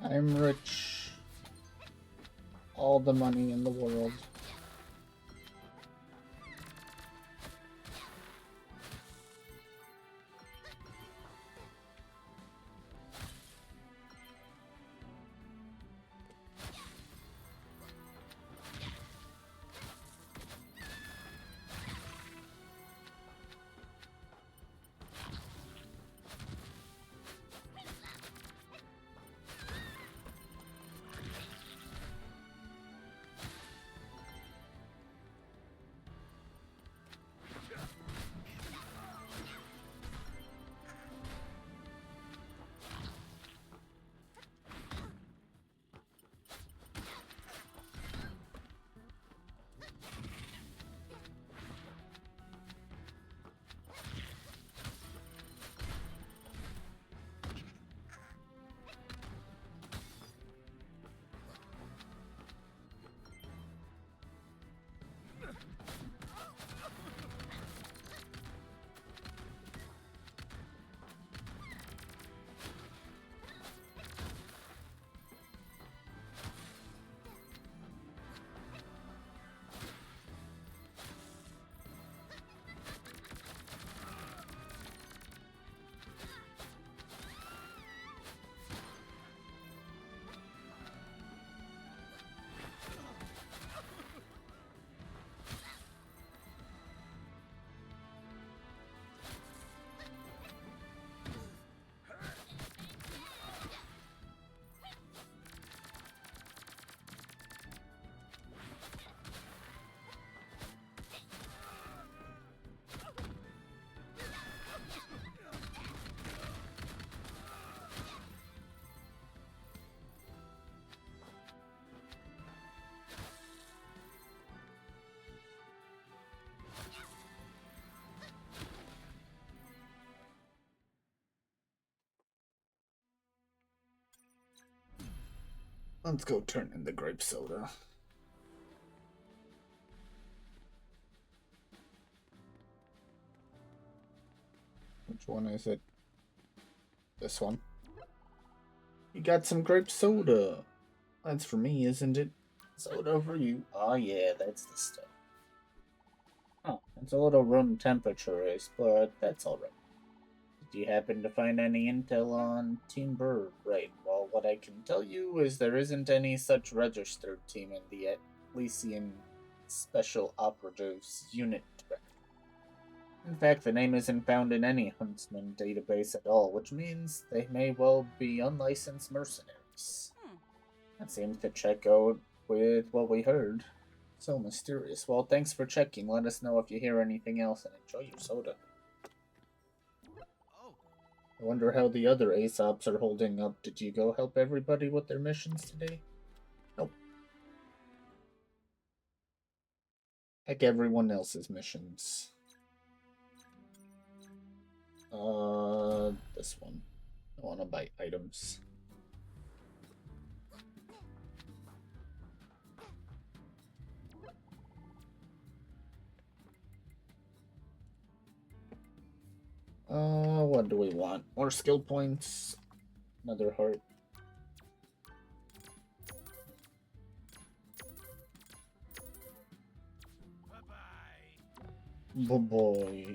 [SPEAKER 1] I'm rich. All the money in the world. Let's go turn in the grape soda. Which one is it? This one. You got some grape soda. That's for me, isn't it? Soda for you. Oh yeah, that's the stuff. Oh, it's a little room temperature-ish, but that's alright. Do you happen to find any intel on Team Bird? Right, well, what I can tell you is there isn't any such registered team in the Elysian Special Operatives Unit Director. In fact, the name isn't found in any Huntsman database at all, which means they may well be unlicensed mercenaries. That seems to check out with what we heard. So mysterious. Well, thanks for checking. Let us know if you hear anything else, and enjoy your soda. I wonder how the other Aesops are holding up. Did you go help everybody with their missions today? Nope. Heck, everyone else's missions. This one. I want to buy items. What do we want? More skill points. Another heart.
[SPEAKER 5] Bye-bye.
[SPEAKER 1] Boy.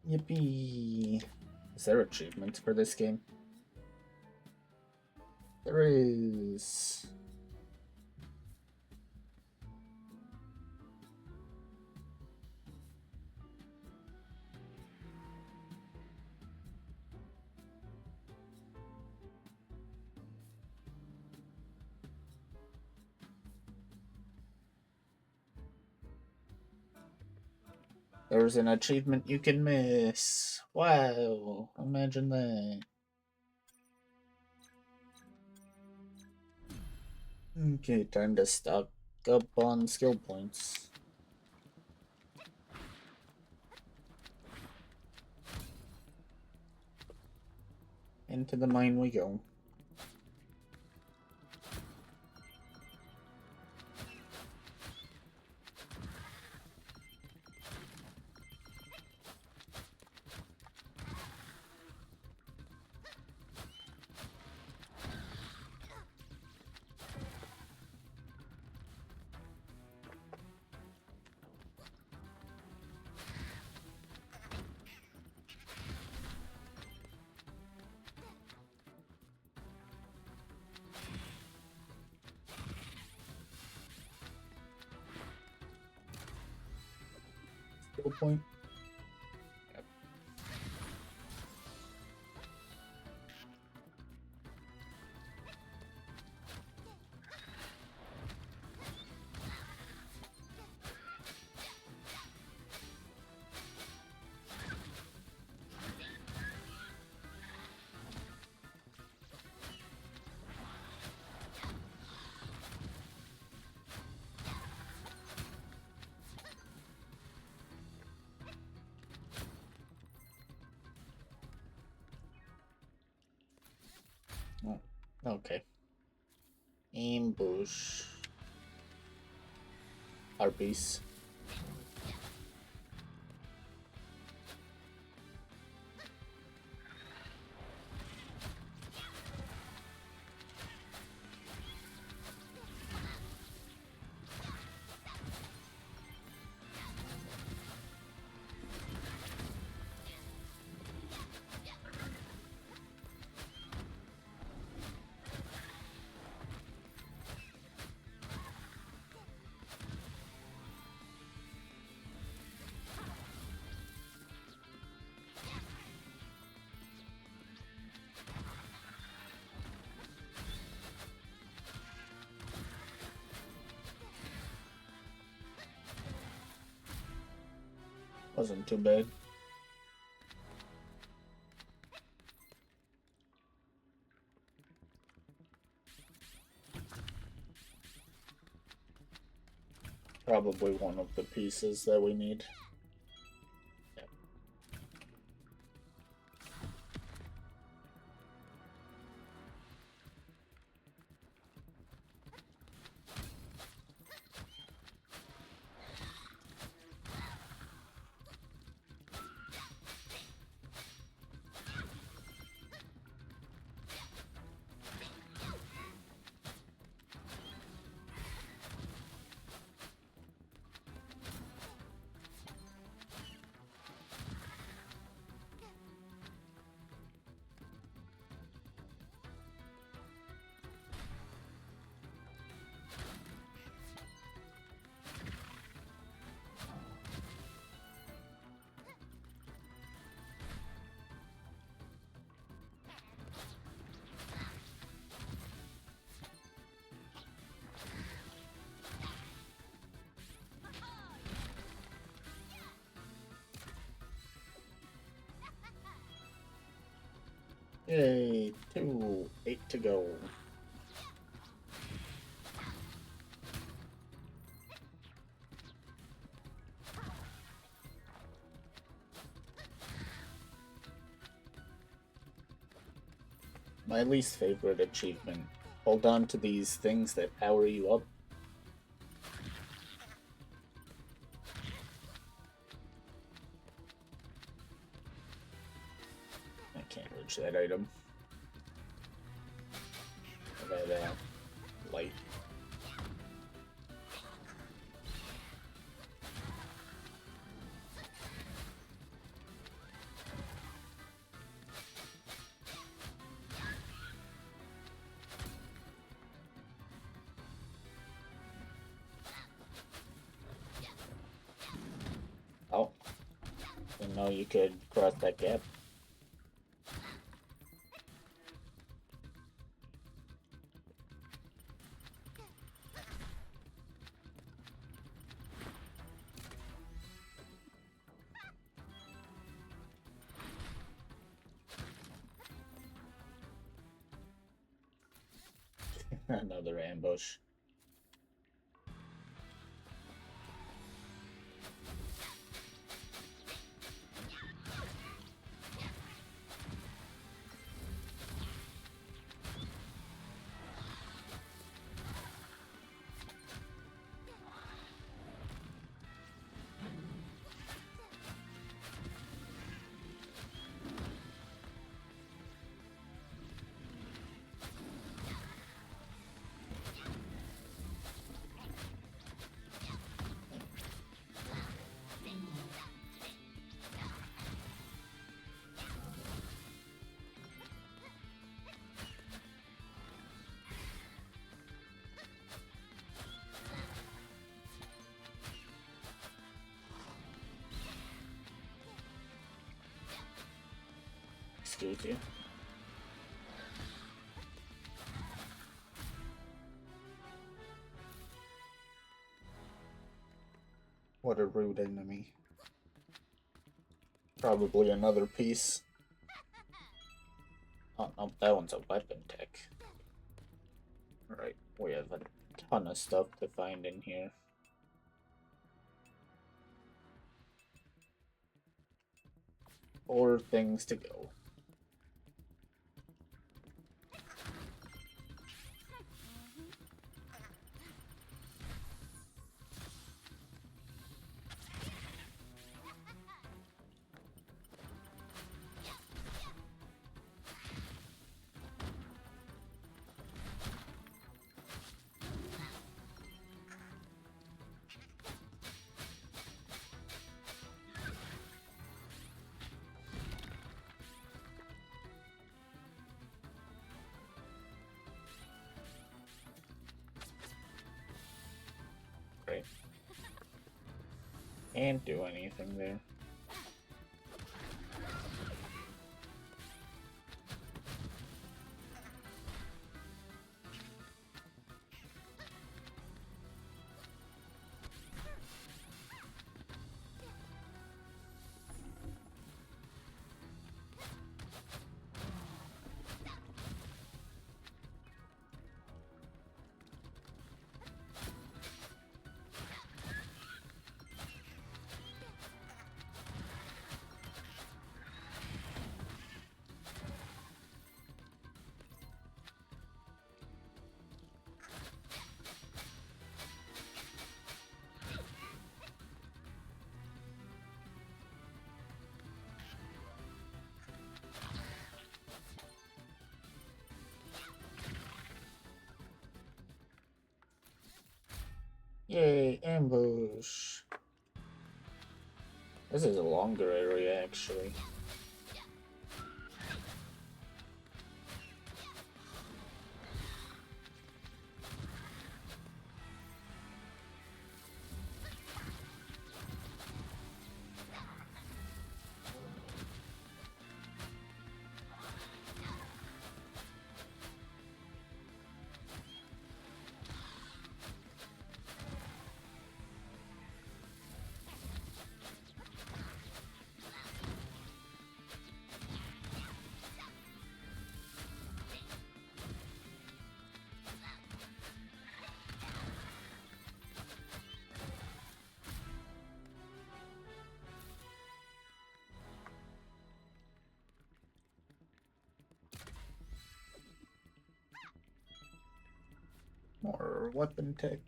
[SPEAKER 1] Yippee. Is there achievements for this game? There is. There's an achievement you can miss. Wow, imagine that. Okay, time to stock up on skill points. Into the mine we go. Skill point. Yep. Oh, okay. Ambush. Harpies. Wasn't too bad. Probably one of the pieces that we need. Yep. Yay, 2, 8 to go. My least favorite achievement. Hold on to these things that power you up. I can't reach that item. That light. Oh, didn't know you could cross that gap. Another ambush. Excuse you. What a rude enemy. Probably another piece. Oh no, that one's a weapon tech. Alright, we have a ton of stuff to find in here. Four things to go. Great. Can't do anything there. Yay, ambush. This is a longer area, actually. More weapon tech.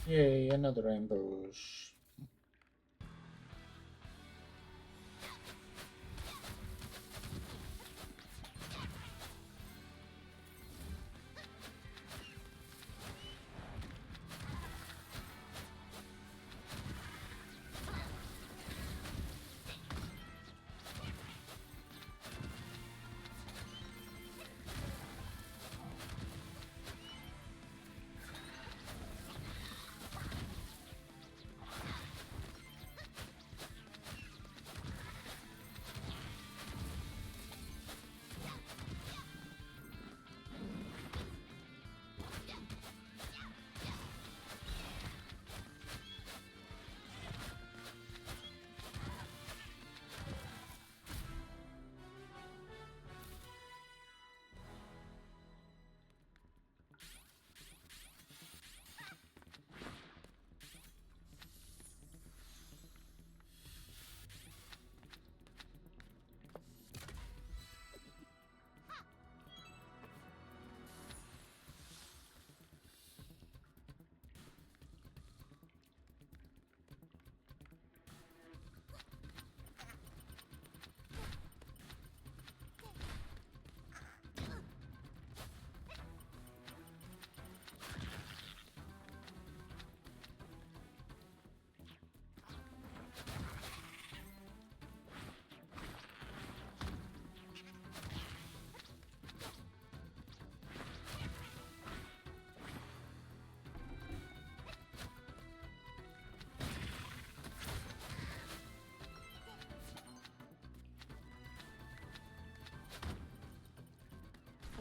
[SPEAKER 1] Yay, another ambush.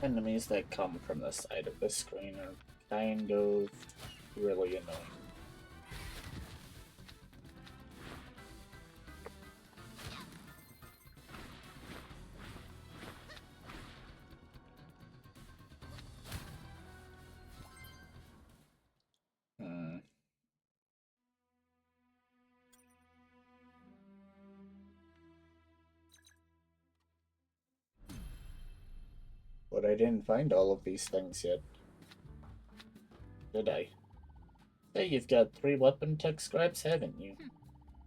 [SPEAKER 1] Enemies that come from the side of the screen are kind of really annoying. But I didn't find all of these things yet. Did I? Hey, you've got 3 weapon tech scraps, haven't you?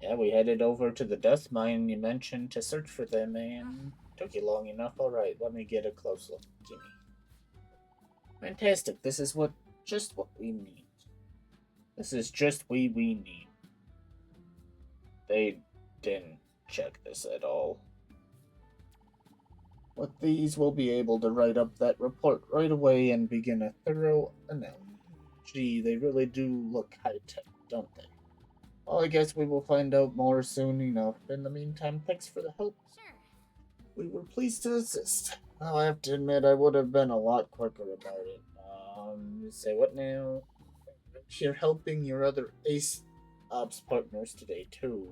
[SPEAKER 1] Yeah, we headed over to the dust mine you mentioned to search for them, and took you long enough. Alright, let me get a close look. Gimme. Fantastic, this is just what we need. This is just what we need. They didn't check this at all. With these, we'll be able to write up that report right away and begin a thorough analysis. Gee, they really do look high-tech, don't they? Well, I guess we will find out more soon enough. In the meantime, thanks for the help.
[SPEAKER 2] Sure.
[SPEAKER 1] We were pleased to assist. I'll have to admit, I would have been a lot quicker about it. Say what now? You're helping your other Ace Ops partners today, too.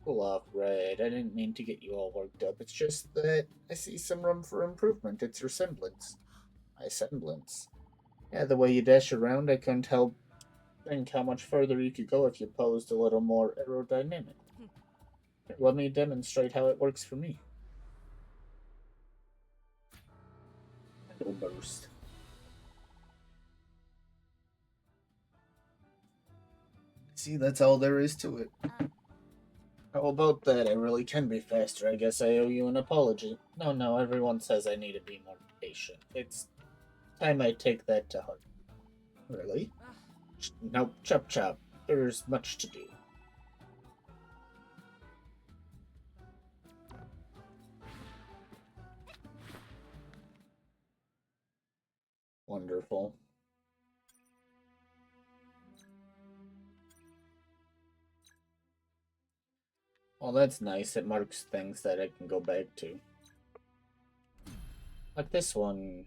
[SPEAKER 1] Cool off, Red. I didn't mean to get you all worked up. It's just that I see some room for improvement. It's your semblance. My semblance. Yeah, the way you dash around, I couldn't help think how much further you could go if you posed a little more aerodynamic. Let me demonstrate how it works for me. It'll burst. See, that's all there is to it. How about that? I really can be faster. I guess I owe you an apology. No, everyone says I need to be more patient. It's time I take that to heart. Really? Nope, chop. There's much to do. Wonderful. Well, that's nice. It marks things that I can go back to. Like this one.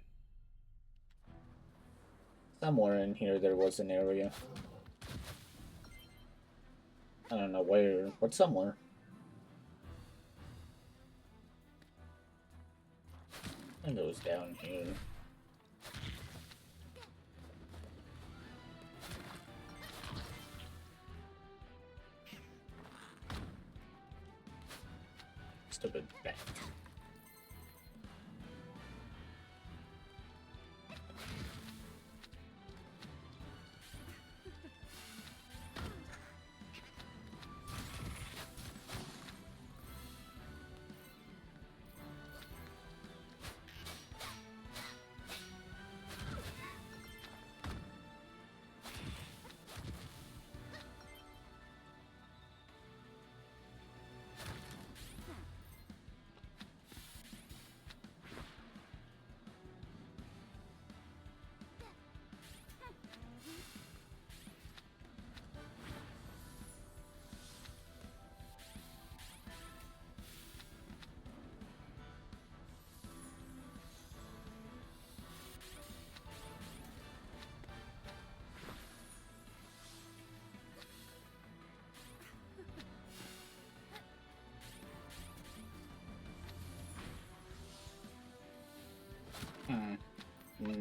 [SPEAKER 1] Somewhere in here there was an area. I don't know where, but somewhere. It goes down here. stupid bat.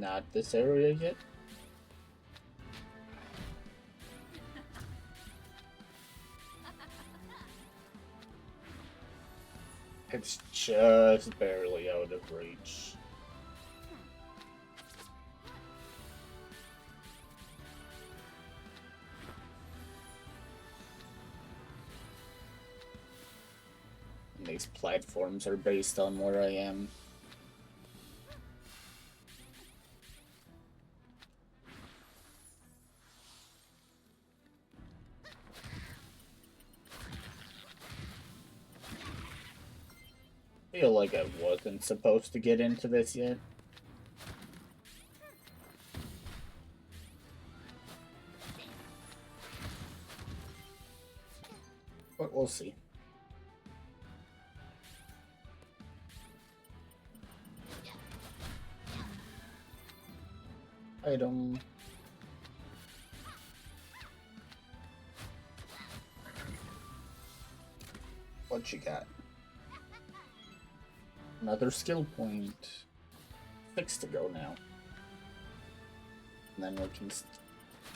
[SPEAKER 1] Not this area yet. It's just barely out of reach. And these platforms are based on where I am. I feel like I wasn't supposed to get into this yet. But we'll see. Item. What you got? Another skill point. 6 to go now. And then we can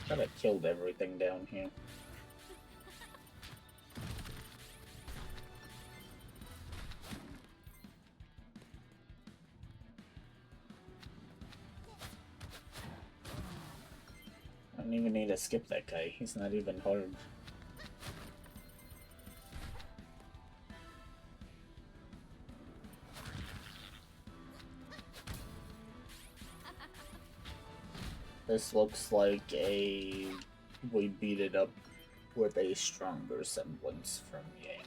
[SPEAKER 1] try to kill everything down here. I don't even need to skip that guy. He's not even hard. This looks like we beat it up with a stronger semblance from Yang.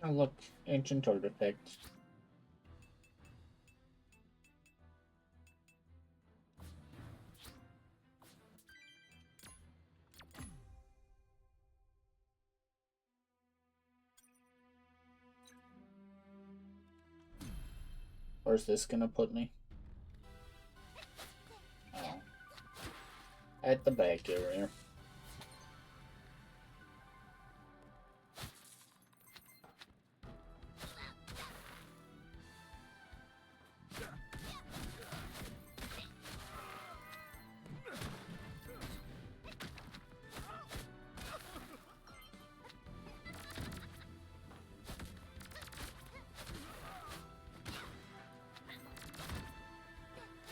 [SPEAKER 1] Oh look, ancient artifact. Where's this gonna put me? Oh. At the back area.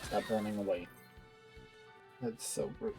[SPEAKER 1] Stop running away. That's so rude.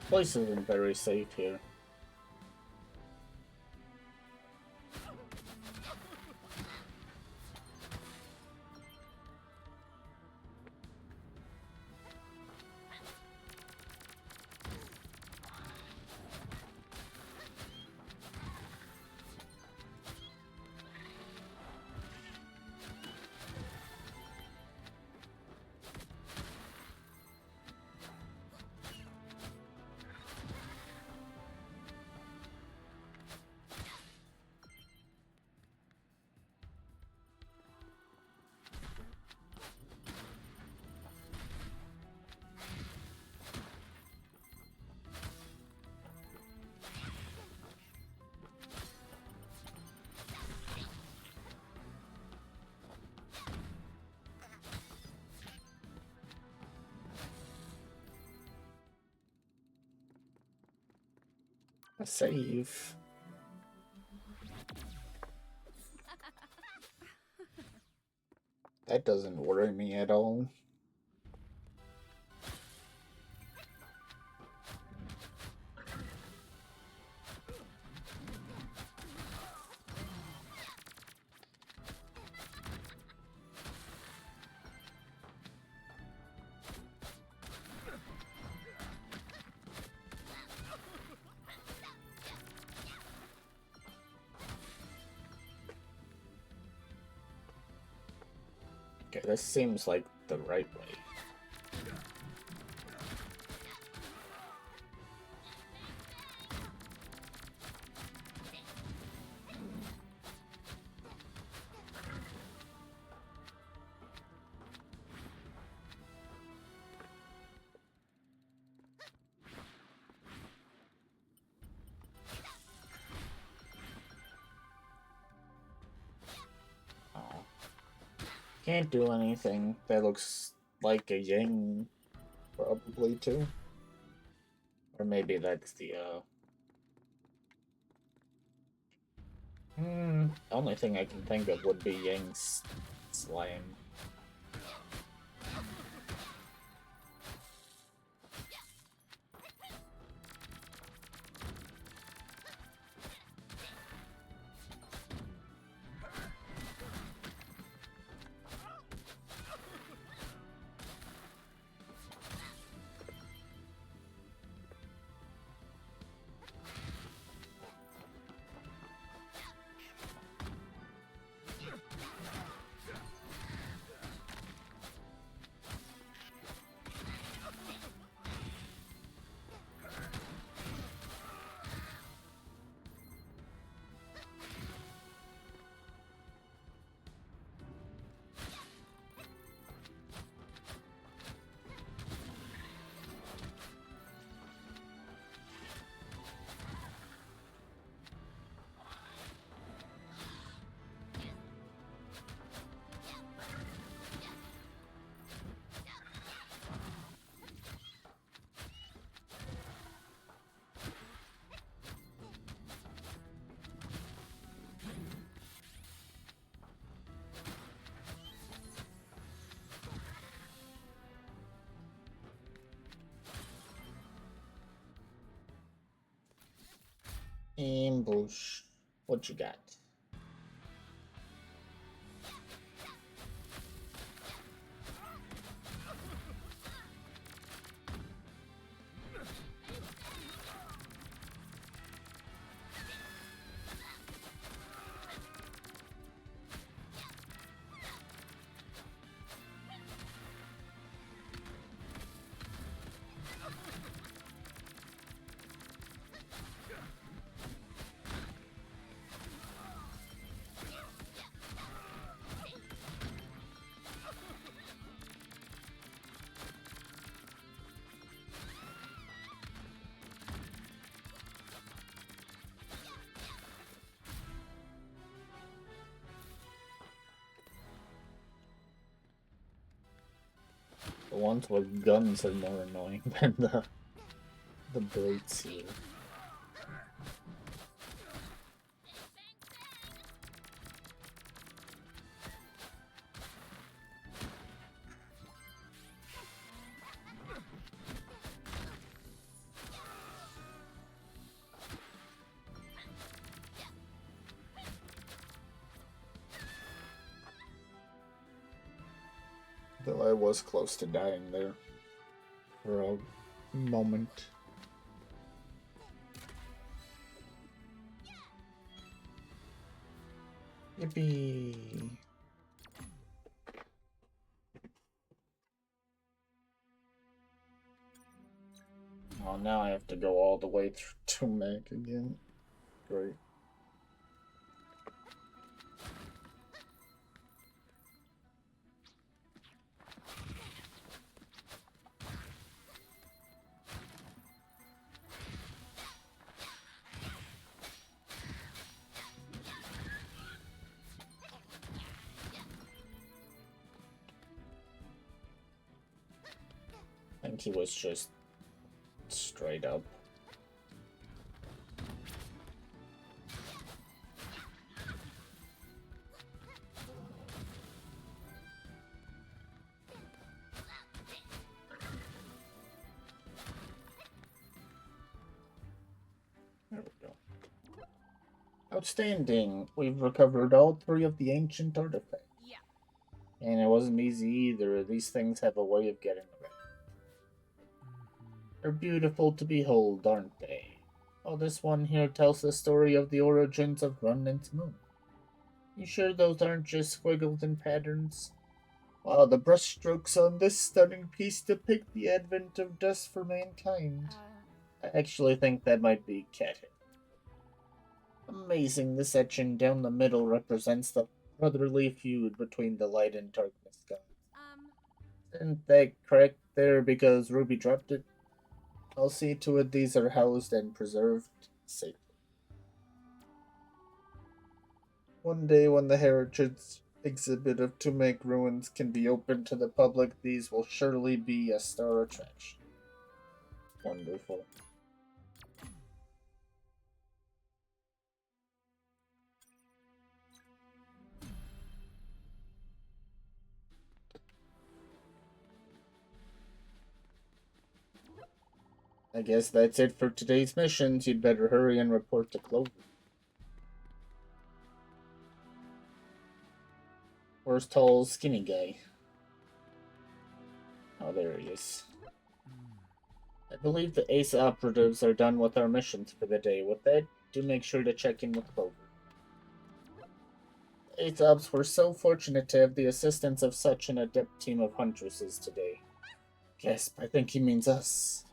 [SPEAKER 1] Place isn't very safe here. A save. That doesn't worry me at all. Okay, this seems like the right way. Can't do anything. That looks like a Yang, probably too. Or maybe that's the only thing I can think of would be Yang's slime. Ambush. What you got? The ones with guns are more annoying than the blades here. Though I was close to dying there for a moment. Yippee! Oh, now I have to go all the way through to Mac again. Great. I think he was just straight up. There we go. Outstanding! We've recovered all 3 of the ancient artifacts.
[SPEAKER 3] Yeah.
[SPEAKER 1] And it wasn't easy either. These things have a way of getting around. They're beautiful to behold, aren't they? Oh, this one here tells the story of the origins of Remnant's moon. You sure those aren't just squiggles and patterns? Wow, the brushstrokes on this stunning piece depict the advent of dust for mankind. I actually think that might be cat hair. Amazing, this etching down the middle represents the brotherly feud between the light and darkness gods. Isn't that correct there because Ruby dropped it? I'll see to it these are housed and preserved safely. One day when the heritage exhibit of to make ruins can be open to the public, these will surely be a star attraction. Wonderful. I guess that's it for today's missions. You'd better hurry and report to Clover. Where's tall, skinny guy? Oh, there he is. I believe the Ace operatives are done with our missions for the day. With that, do make sure to check in with Clover. The Ace Ops were so fortunate to have the assistance of such an adept team of huntresses today. Gasp, I think he means us.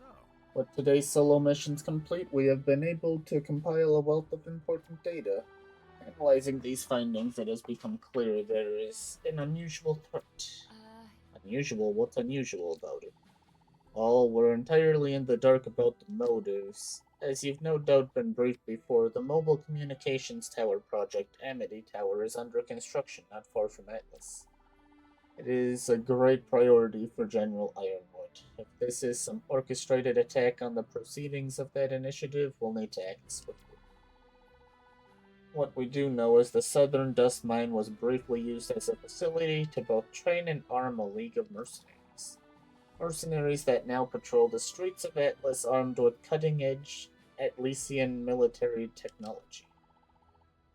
[SPEAKER 1] With today's solo missions complete, we have been able to compile a wealth of important data. Analyzing these findings, it has become clear there is an unusual threat. Unusual? What's unusual about it? Well, we're entirely in the dark about the motives. As you've no doubt been briefed before, the mobile communications tower project, Amity Tower, is under construction not far from Atlas. It is a great priority for General Ironwood. If this is some orchestrated attack on the proceedings of that initiative, we'll need to act swiftly. What we do know is the Southern Dust Mine was briefly used as a facility to both train and arm a league of mercenaries. Mercenaries that now patrol the streets of Atlas armed with cutting-edge Atlesian military technology.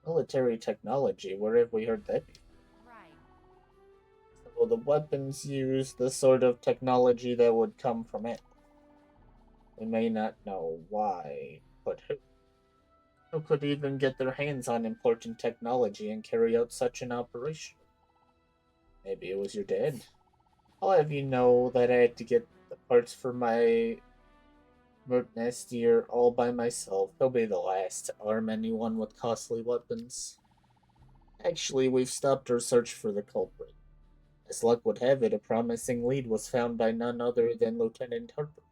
[SPEAKER 1] Military technology? Where have we heard that before?
[SPEAKER 2] Right.
[SPEAKER 1] So the weapons use the sort of technology that would come from Atlas. We may not know why, but who? Who could even get their hands on important technology and carry out such an operation? Maybe it was your dad. I'll have you know that I had to get the parts for my Murtnastier all by myself. He'll be the last to arm anyone with costly weapons. Actually, we've stopped our search for the culprit. As luck would have it, a promising lead was found by none other than Lieutenant Harper.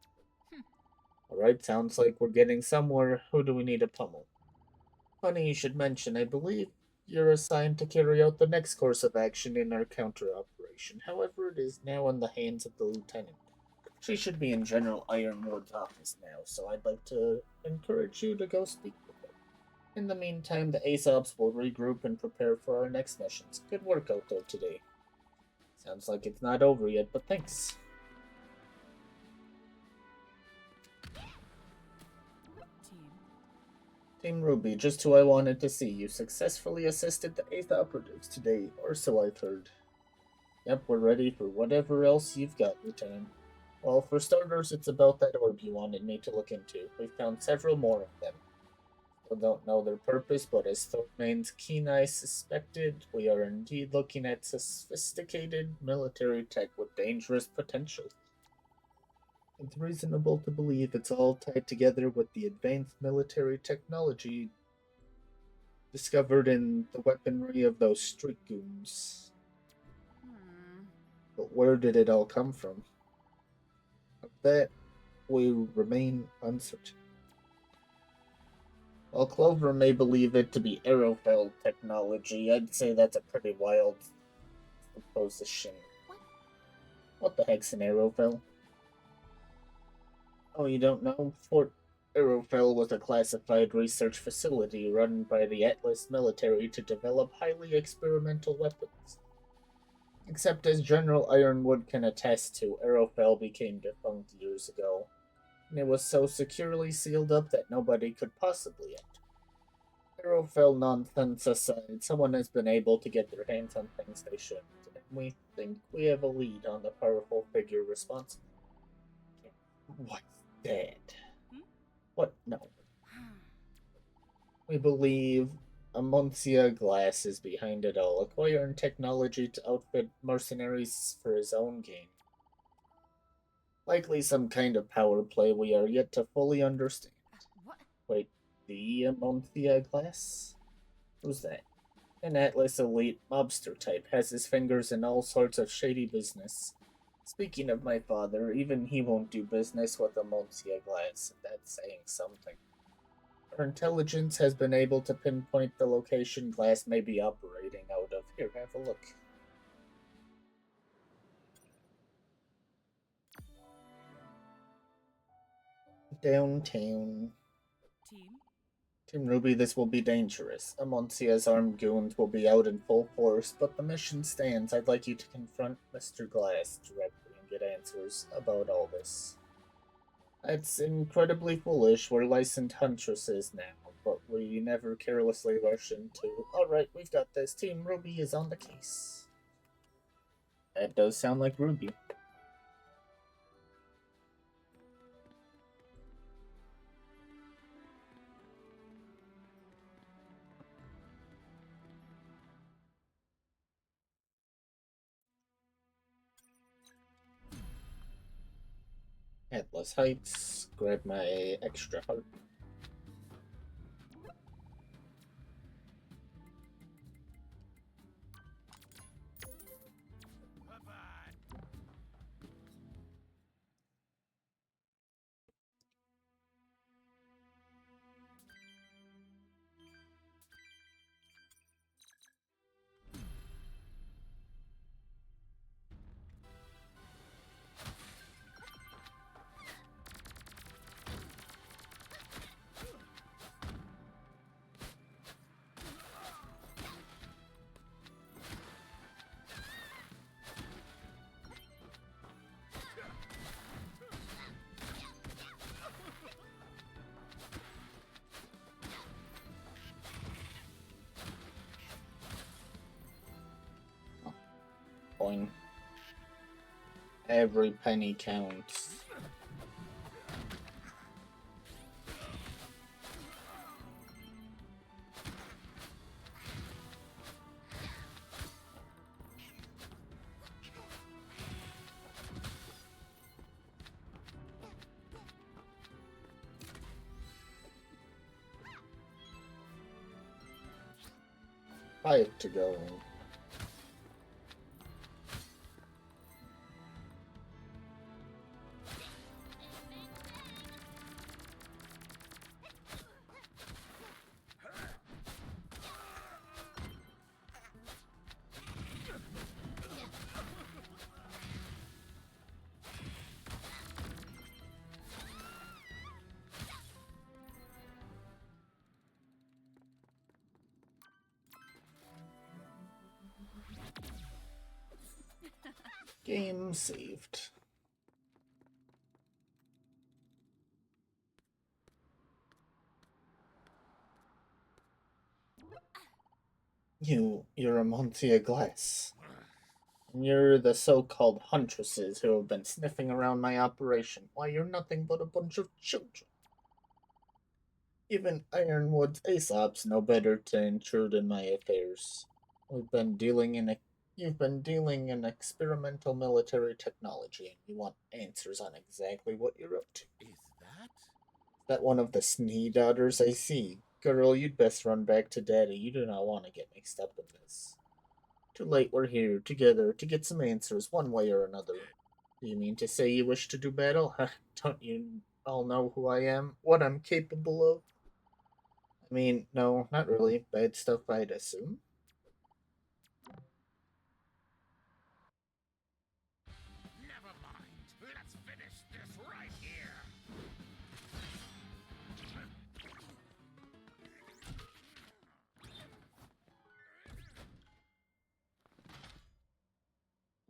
[SPEAKER 1] Alright, sounds like we're getting somewhere. Who do we need to pummel? Funny you should mention, I believe you're assigned to carry out the next course of action in our counter operation. However, it is now in the hands of the lieutenant. She should be in General Ironwood's office now, so I'd like to encourage you to go speak with her. In the meantime, the Aesops will regroup and prepare for our next missions. Good work out there today. Sounds like it's not over yet, but thanks. Team RWBY, just who I wanted to see. You successfully assisted the 8th operatives today, or so I've heard. Yep, we're ready for whatever else you've got, Lieutenant. Well, for starters, it's about that orb you wanted me to look into. We've found several more of them. Still don't know their purpose, but as Thormane's keen eye suspected, we are indeed looking at sophisticated military tech with dangerous potential. It's reasonable to believe it's all tied together with the advanced military technology discovered in the weaponry of those street goons. But where did it all come from? Of that, we remain uncertain. While Clover may believe it to be Arrowfell technology, I'd say that's a pretty wild supposition. What the heck's an Arrowfell? Oh, you don't know? Fort Arrowfell was a classified research facility run by the Atlas military to develop highly experimental weapons. Except as General Ironwood can attest to, Arrowfell became defunct years ago, and it was so securely sealed up that nobody could possibly enter. Arrowfell nonsense aside, someone has been able to get their hands on things they shouldn't, and we think we have a lead on the powerful figure responsible. What's that? What? No. We believe Amoncia Glass is behind it all, acquiring technology to outfit mercenaries for his own gain. Likely some kind of power play we are yet to fully understand.
[SPEAKER 2] What?
[SPEAKER 1] Wait, the Amoncia Glass? Who's that? An Atlas elite mobster type, has his fingers in all sorts of shady business. Speaking of my father, even he won't do business with Amoncia Glass, and that's saying something. Our intelligence has been able to pinpoint the location Glass may be operating out of. Here, have a look. Downtown.
[SPEAKER 3] Team?
[SPEAKER 1] Team RWBY, this will be dangerous. Amoncia's armed goons will be out in full force, but the mission stands. I'd like you to confront Mr. Glass directly and get answers about all this. It's incredibly foolish. We're licensed huntresses now, but we never carelessly rush into. Alright, we've got this. Team RWBY is on the case. That does sound like Ruby. Atlas Heights, grab my extra heart.
[SPEAKER 5] Bye-bye.
[SPEAKER 1] Boing. Every penny counts. Five to go. Game saved. You're Amoncia Glass. And you're the so-called huntresses who have been sniffing around my operation. Why, you're nothing but a bunch of children. Even Ironwood's Aesop's no better to intrude in my affairs. You've been dealing in experimental military technology, and you want answers on exactly what you're up to.
[SPEAKER 5] Is that?
[SPEAKER 1] That one of the Snee daughters I see. Girl, you'd best run back to Daddy. You do not want to get mixed up in this. Too late, we're here, together, to get some answers, one way or another. Do you mean to say you wish to do battle? Don't you all know who I am? What I'm capable of? I mean, no, not really. Bad stuff, I'd assume.
[SPEAKER 5] Never mind. Let's finish this right here.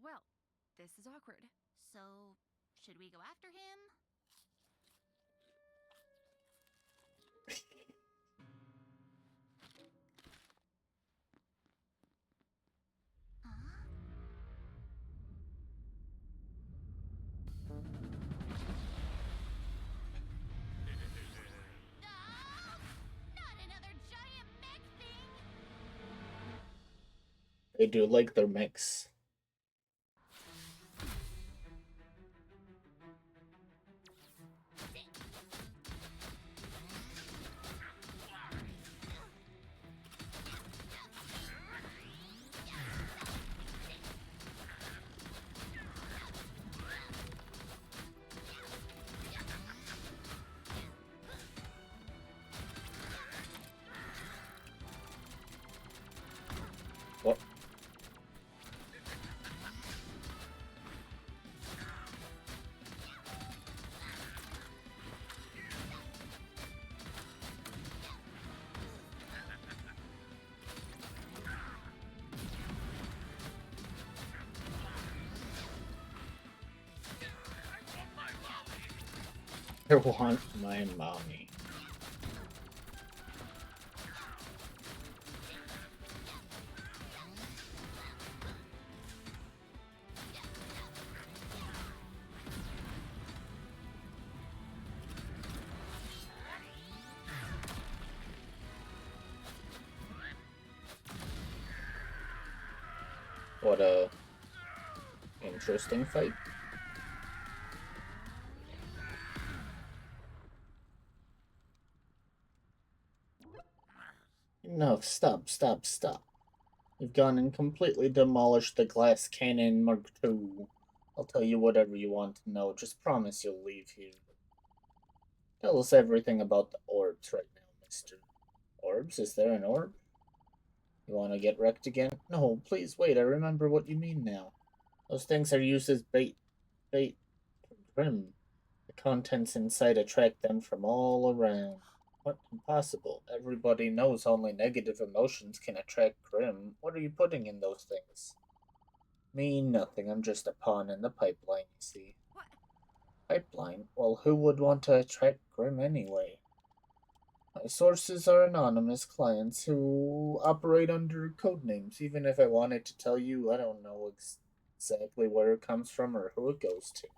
[SPEAKER 2] Well, this is awkward. So, should we go after him? Not another giant mech thing!
[SPEAKER 1] They do like their mix. What? I want my mommy. What a interesting fight. No, stop, stop, stop. You've gone and completely demolished the glass cannon Mark II. I'll tell you whatever you want to know. Just promise you'll leave here. Tell us everything about the orbs right now, mister. Orbs? Is there an orb? You want to get wrecked again? No, please wait. I remember what you mean now. Those things are used as bait for Grim. The contents inside attract them from all around. What? Impossible. Everybody knows only negative emotions can attract Grim. What are you putting in those things? Me, nothing. I'm just a pawn in the pipeline, you see.
[SPEAKER 2] What?
[SPEAKER 1] Pipeline? Well, who would want to attract Grim anyway? My sources are anonymous clients who operate under code names. Even if I wanted to tell you, I don't know exactly where it comes from or who it goes to.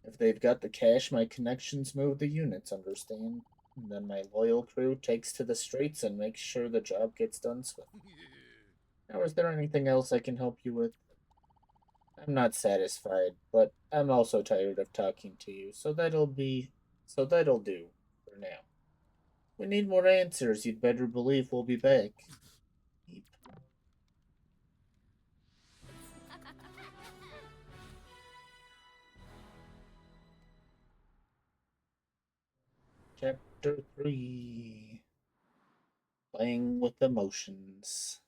[SPEAKER 1] If they've got the cash, my connections move the units, understand? And then my loyal crew takes to the streets and makes sure the job gets done swiftly. Now, is there anything else I can help you with? I'm not satisfied, but I'm also tired of talking to you, so that'll do for now. We need more answers. You'd better believe we'll be back. Chapter 3. Playing with Emotions.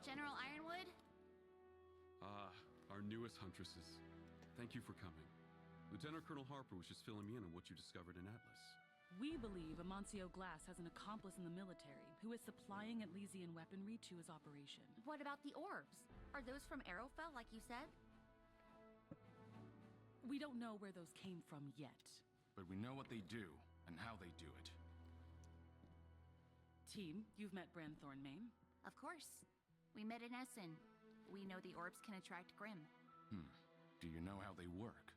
[SPEAKER 2] General Ironwood?
[SPEAKER 6] Our newest huntresses. Thank you for coming. Lieutenant Colonel Harper was just filling me in on what you discovered in Atlas.
[SPEAKER 3] We believe Amancio Glass has an accomplice in the military who is supplying Atlesian weaponry to his operation.
[SPEAKER 2] What about the orbs? Are those from Arrowfell, like you said?
[SPEAKER 3] We don't know where those came from yet.
[SPEAKER 5] But we know what they do and how they do it.
[SPEAKER 3] Team, you've met Branthorn Main?
[SPEAKER 2] Of course. We met in Essen. We know the orbs can attract Grim.
[SPEAKER 5] Do you know how they work?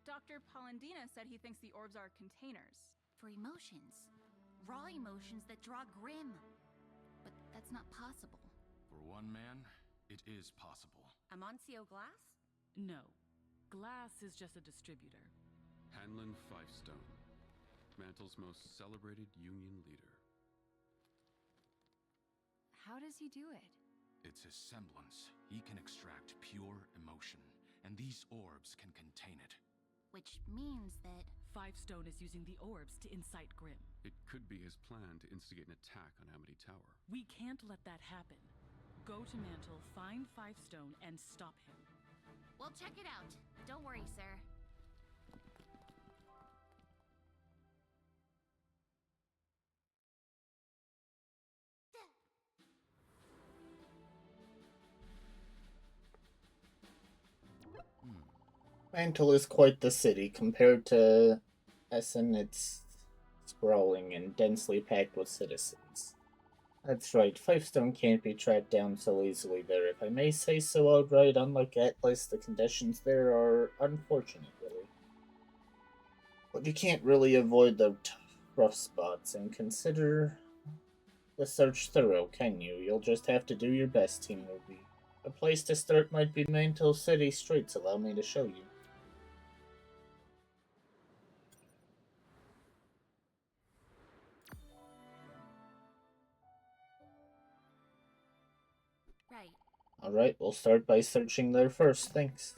[SPEAKER 3] Dr. Polendina said he thinks the orbs are containers.
[SPEAKER 2] For emotions. Raw emotions that draw Grim. But that's not possible.
[SPEAKER 5] For one man, it is possible.
[SPEAKER 2] Amancio Glass?
[SPEAKER 3] No. Glass is just a distributor.
[SPEAKER 6] Hanlon Fifestone, Mantle's most celebrated Union leader.
[SPEAKER 4] How does he do it?
[SPEAKER 5] It's his semblance. He can extract pure emotion, and these orbs can contain it.
[SPEAKER 2] Which means that...
[SPEAKER 3] Fivestone is using the orbs to incite Grim.
[SPEAKER 6] It could be his plan to instigate an attack on Amity Tower.
[SPEAKER 3] We can't let that happen. Go to Mantle, find Fivestone, and stop him.
[SPEAKER 2] We'll check it out. Don't worry, sir.
[SPEAKER 1] Mantle is quite the city. Compared to Essen, it's sprawling and densely packed with citizens. That's right, Fivestone can't be tracked down so easily there. If I may say so outright, unlike Atlas, the conditions there are unfortunate, really. But you can't really avoid the rough spots, and consider the search thorough, can you? You'll just have to do your best, Team RWBY. A place to start might be Mantle City streets. Allow me to show you.
[SPEAKER 2] Right.
[SPEAKER 1] Alright, we'll start by searching there first, thanks.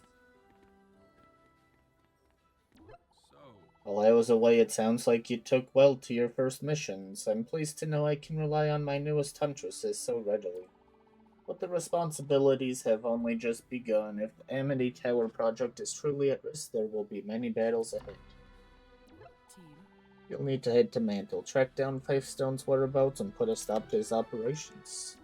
[SPEAKER 6] So,
[SPEAKER 1] While I was away, it sounds like you took well to your first missions. I'm pleased to know I can rely on my newest huntresses so readily. But the responsibilities have only just begun. If the Amity Tower project is truly at risk, there will be many battles ahead.
[SPEAKER 3] Team,
[SPEAKER 1] You'll need to head to Mantle, track down Fivestone's whereabouts, and put a stop to his operations.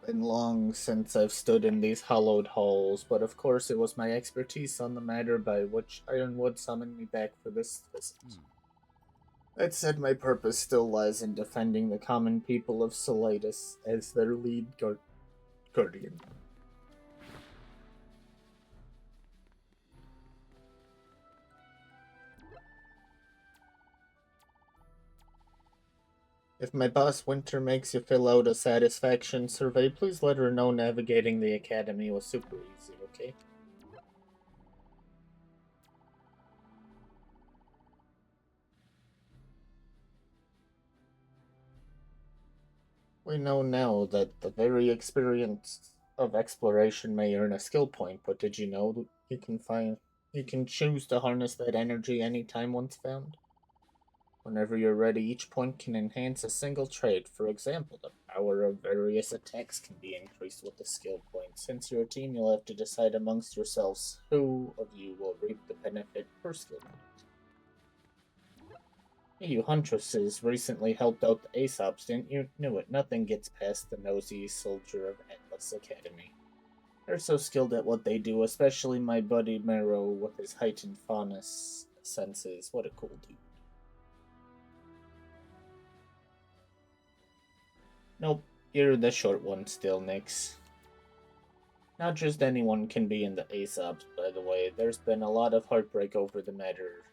[SPEAKER 1] been long since I've stood in these hallowed halls, but of course it was my expertise on the matter by which Ironwood summoned me back for this visit. That said, my purpose still lies in defending the common people of Solitis as their lead guardian. If my boss Winter makes you fill out a satisfaction survey, please let her know navigating the academy was super easy, okay? We know now that the very experience of exploration may earn a skill point, but did you know that you can choose to harness that energy anytime once found? Whenever you're ready, each point can enhance a single trait. For example, the power of various attacks can be increased with the skill point. Since you're a team, you'll have to decide amongst yourselves who of you will reap the benefit per skill point. You Huntresses recently helped out the Aesops, didn't you? Knew it. Nothing gets past the nosy soldier of Atlas Academy. They're so skilled at what they do, especially my buddy Marrow with his heightened faunus senses. What a cool dude. Nope, you're the short one still, Nyx. Not just anyone can be in the Aesops, by the way. There's been a lot of heartbreak over the matter.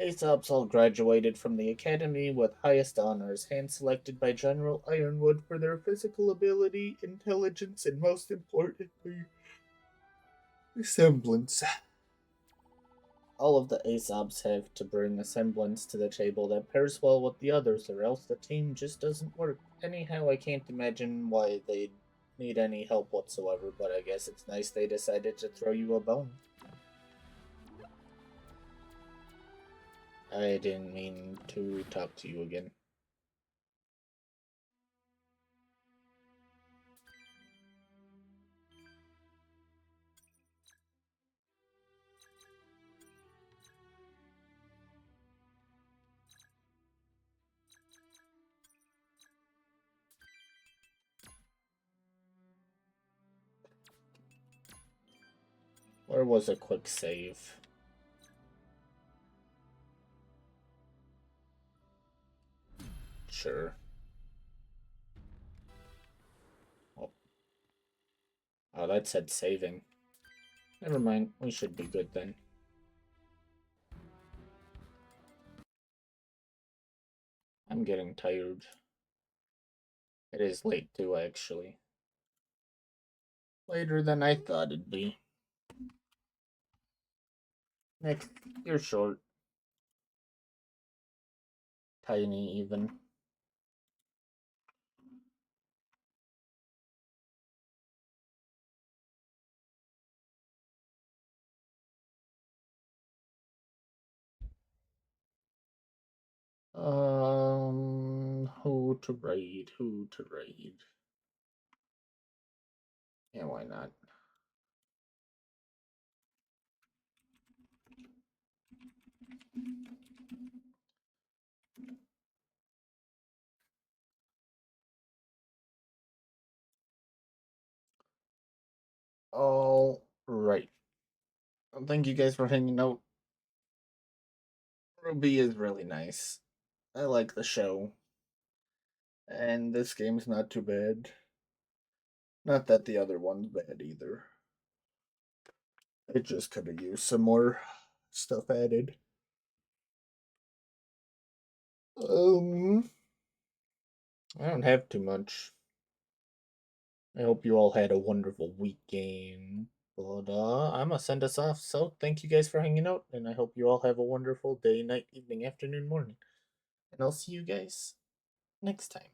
[SPEAKER 1] Aesops all graduated from the academy with highest honors, hand-selected by General Ironwood for their physical ability, intelligence, and most importantly, semblance. All of the Aesops have to bring a semblance to the table that pairs well with the others, or else the team just doesn't work. Anyhow, I can't imagine why they'd need any help whatsoever, but I guess it's nice they decided to throw you a bone. I didn't mean to talk to you again. Where was a quick save? Sure. Oh, that said saving. Never mind, we should be good then. I'm getting tired. It is late too, actually. Later than I thought it'd be. Next, you're short. Tiny, even. Who to raid? Who to raid? Yeah, why not? All right. Well, thank you guys for hanging out. RWBY is really nice. I like the show. And this game's not too bad. Not that the other one's bad either. It just could have used some more stuff added. I don't have too much. I hope you all had a wonderful weekend. But I'm gonna send us off. So thank you guys for hanging out, and I hope you all have a wonderful day, night, evening, afternoon, morning. And I'll see you guys next time.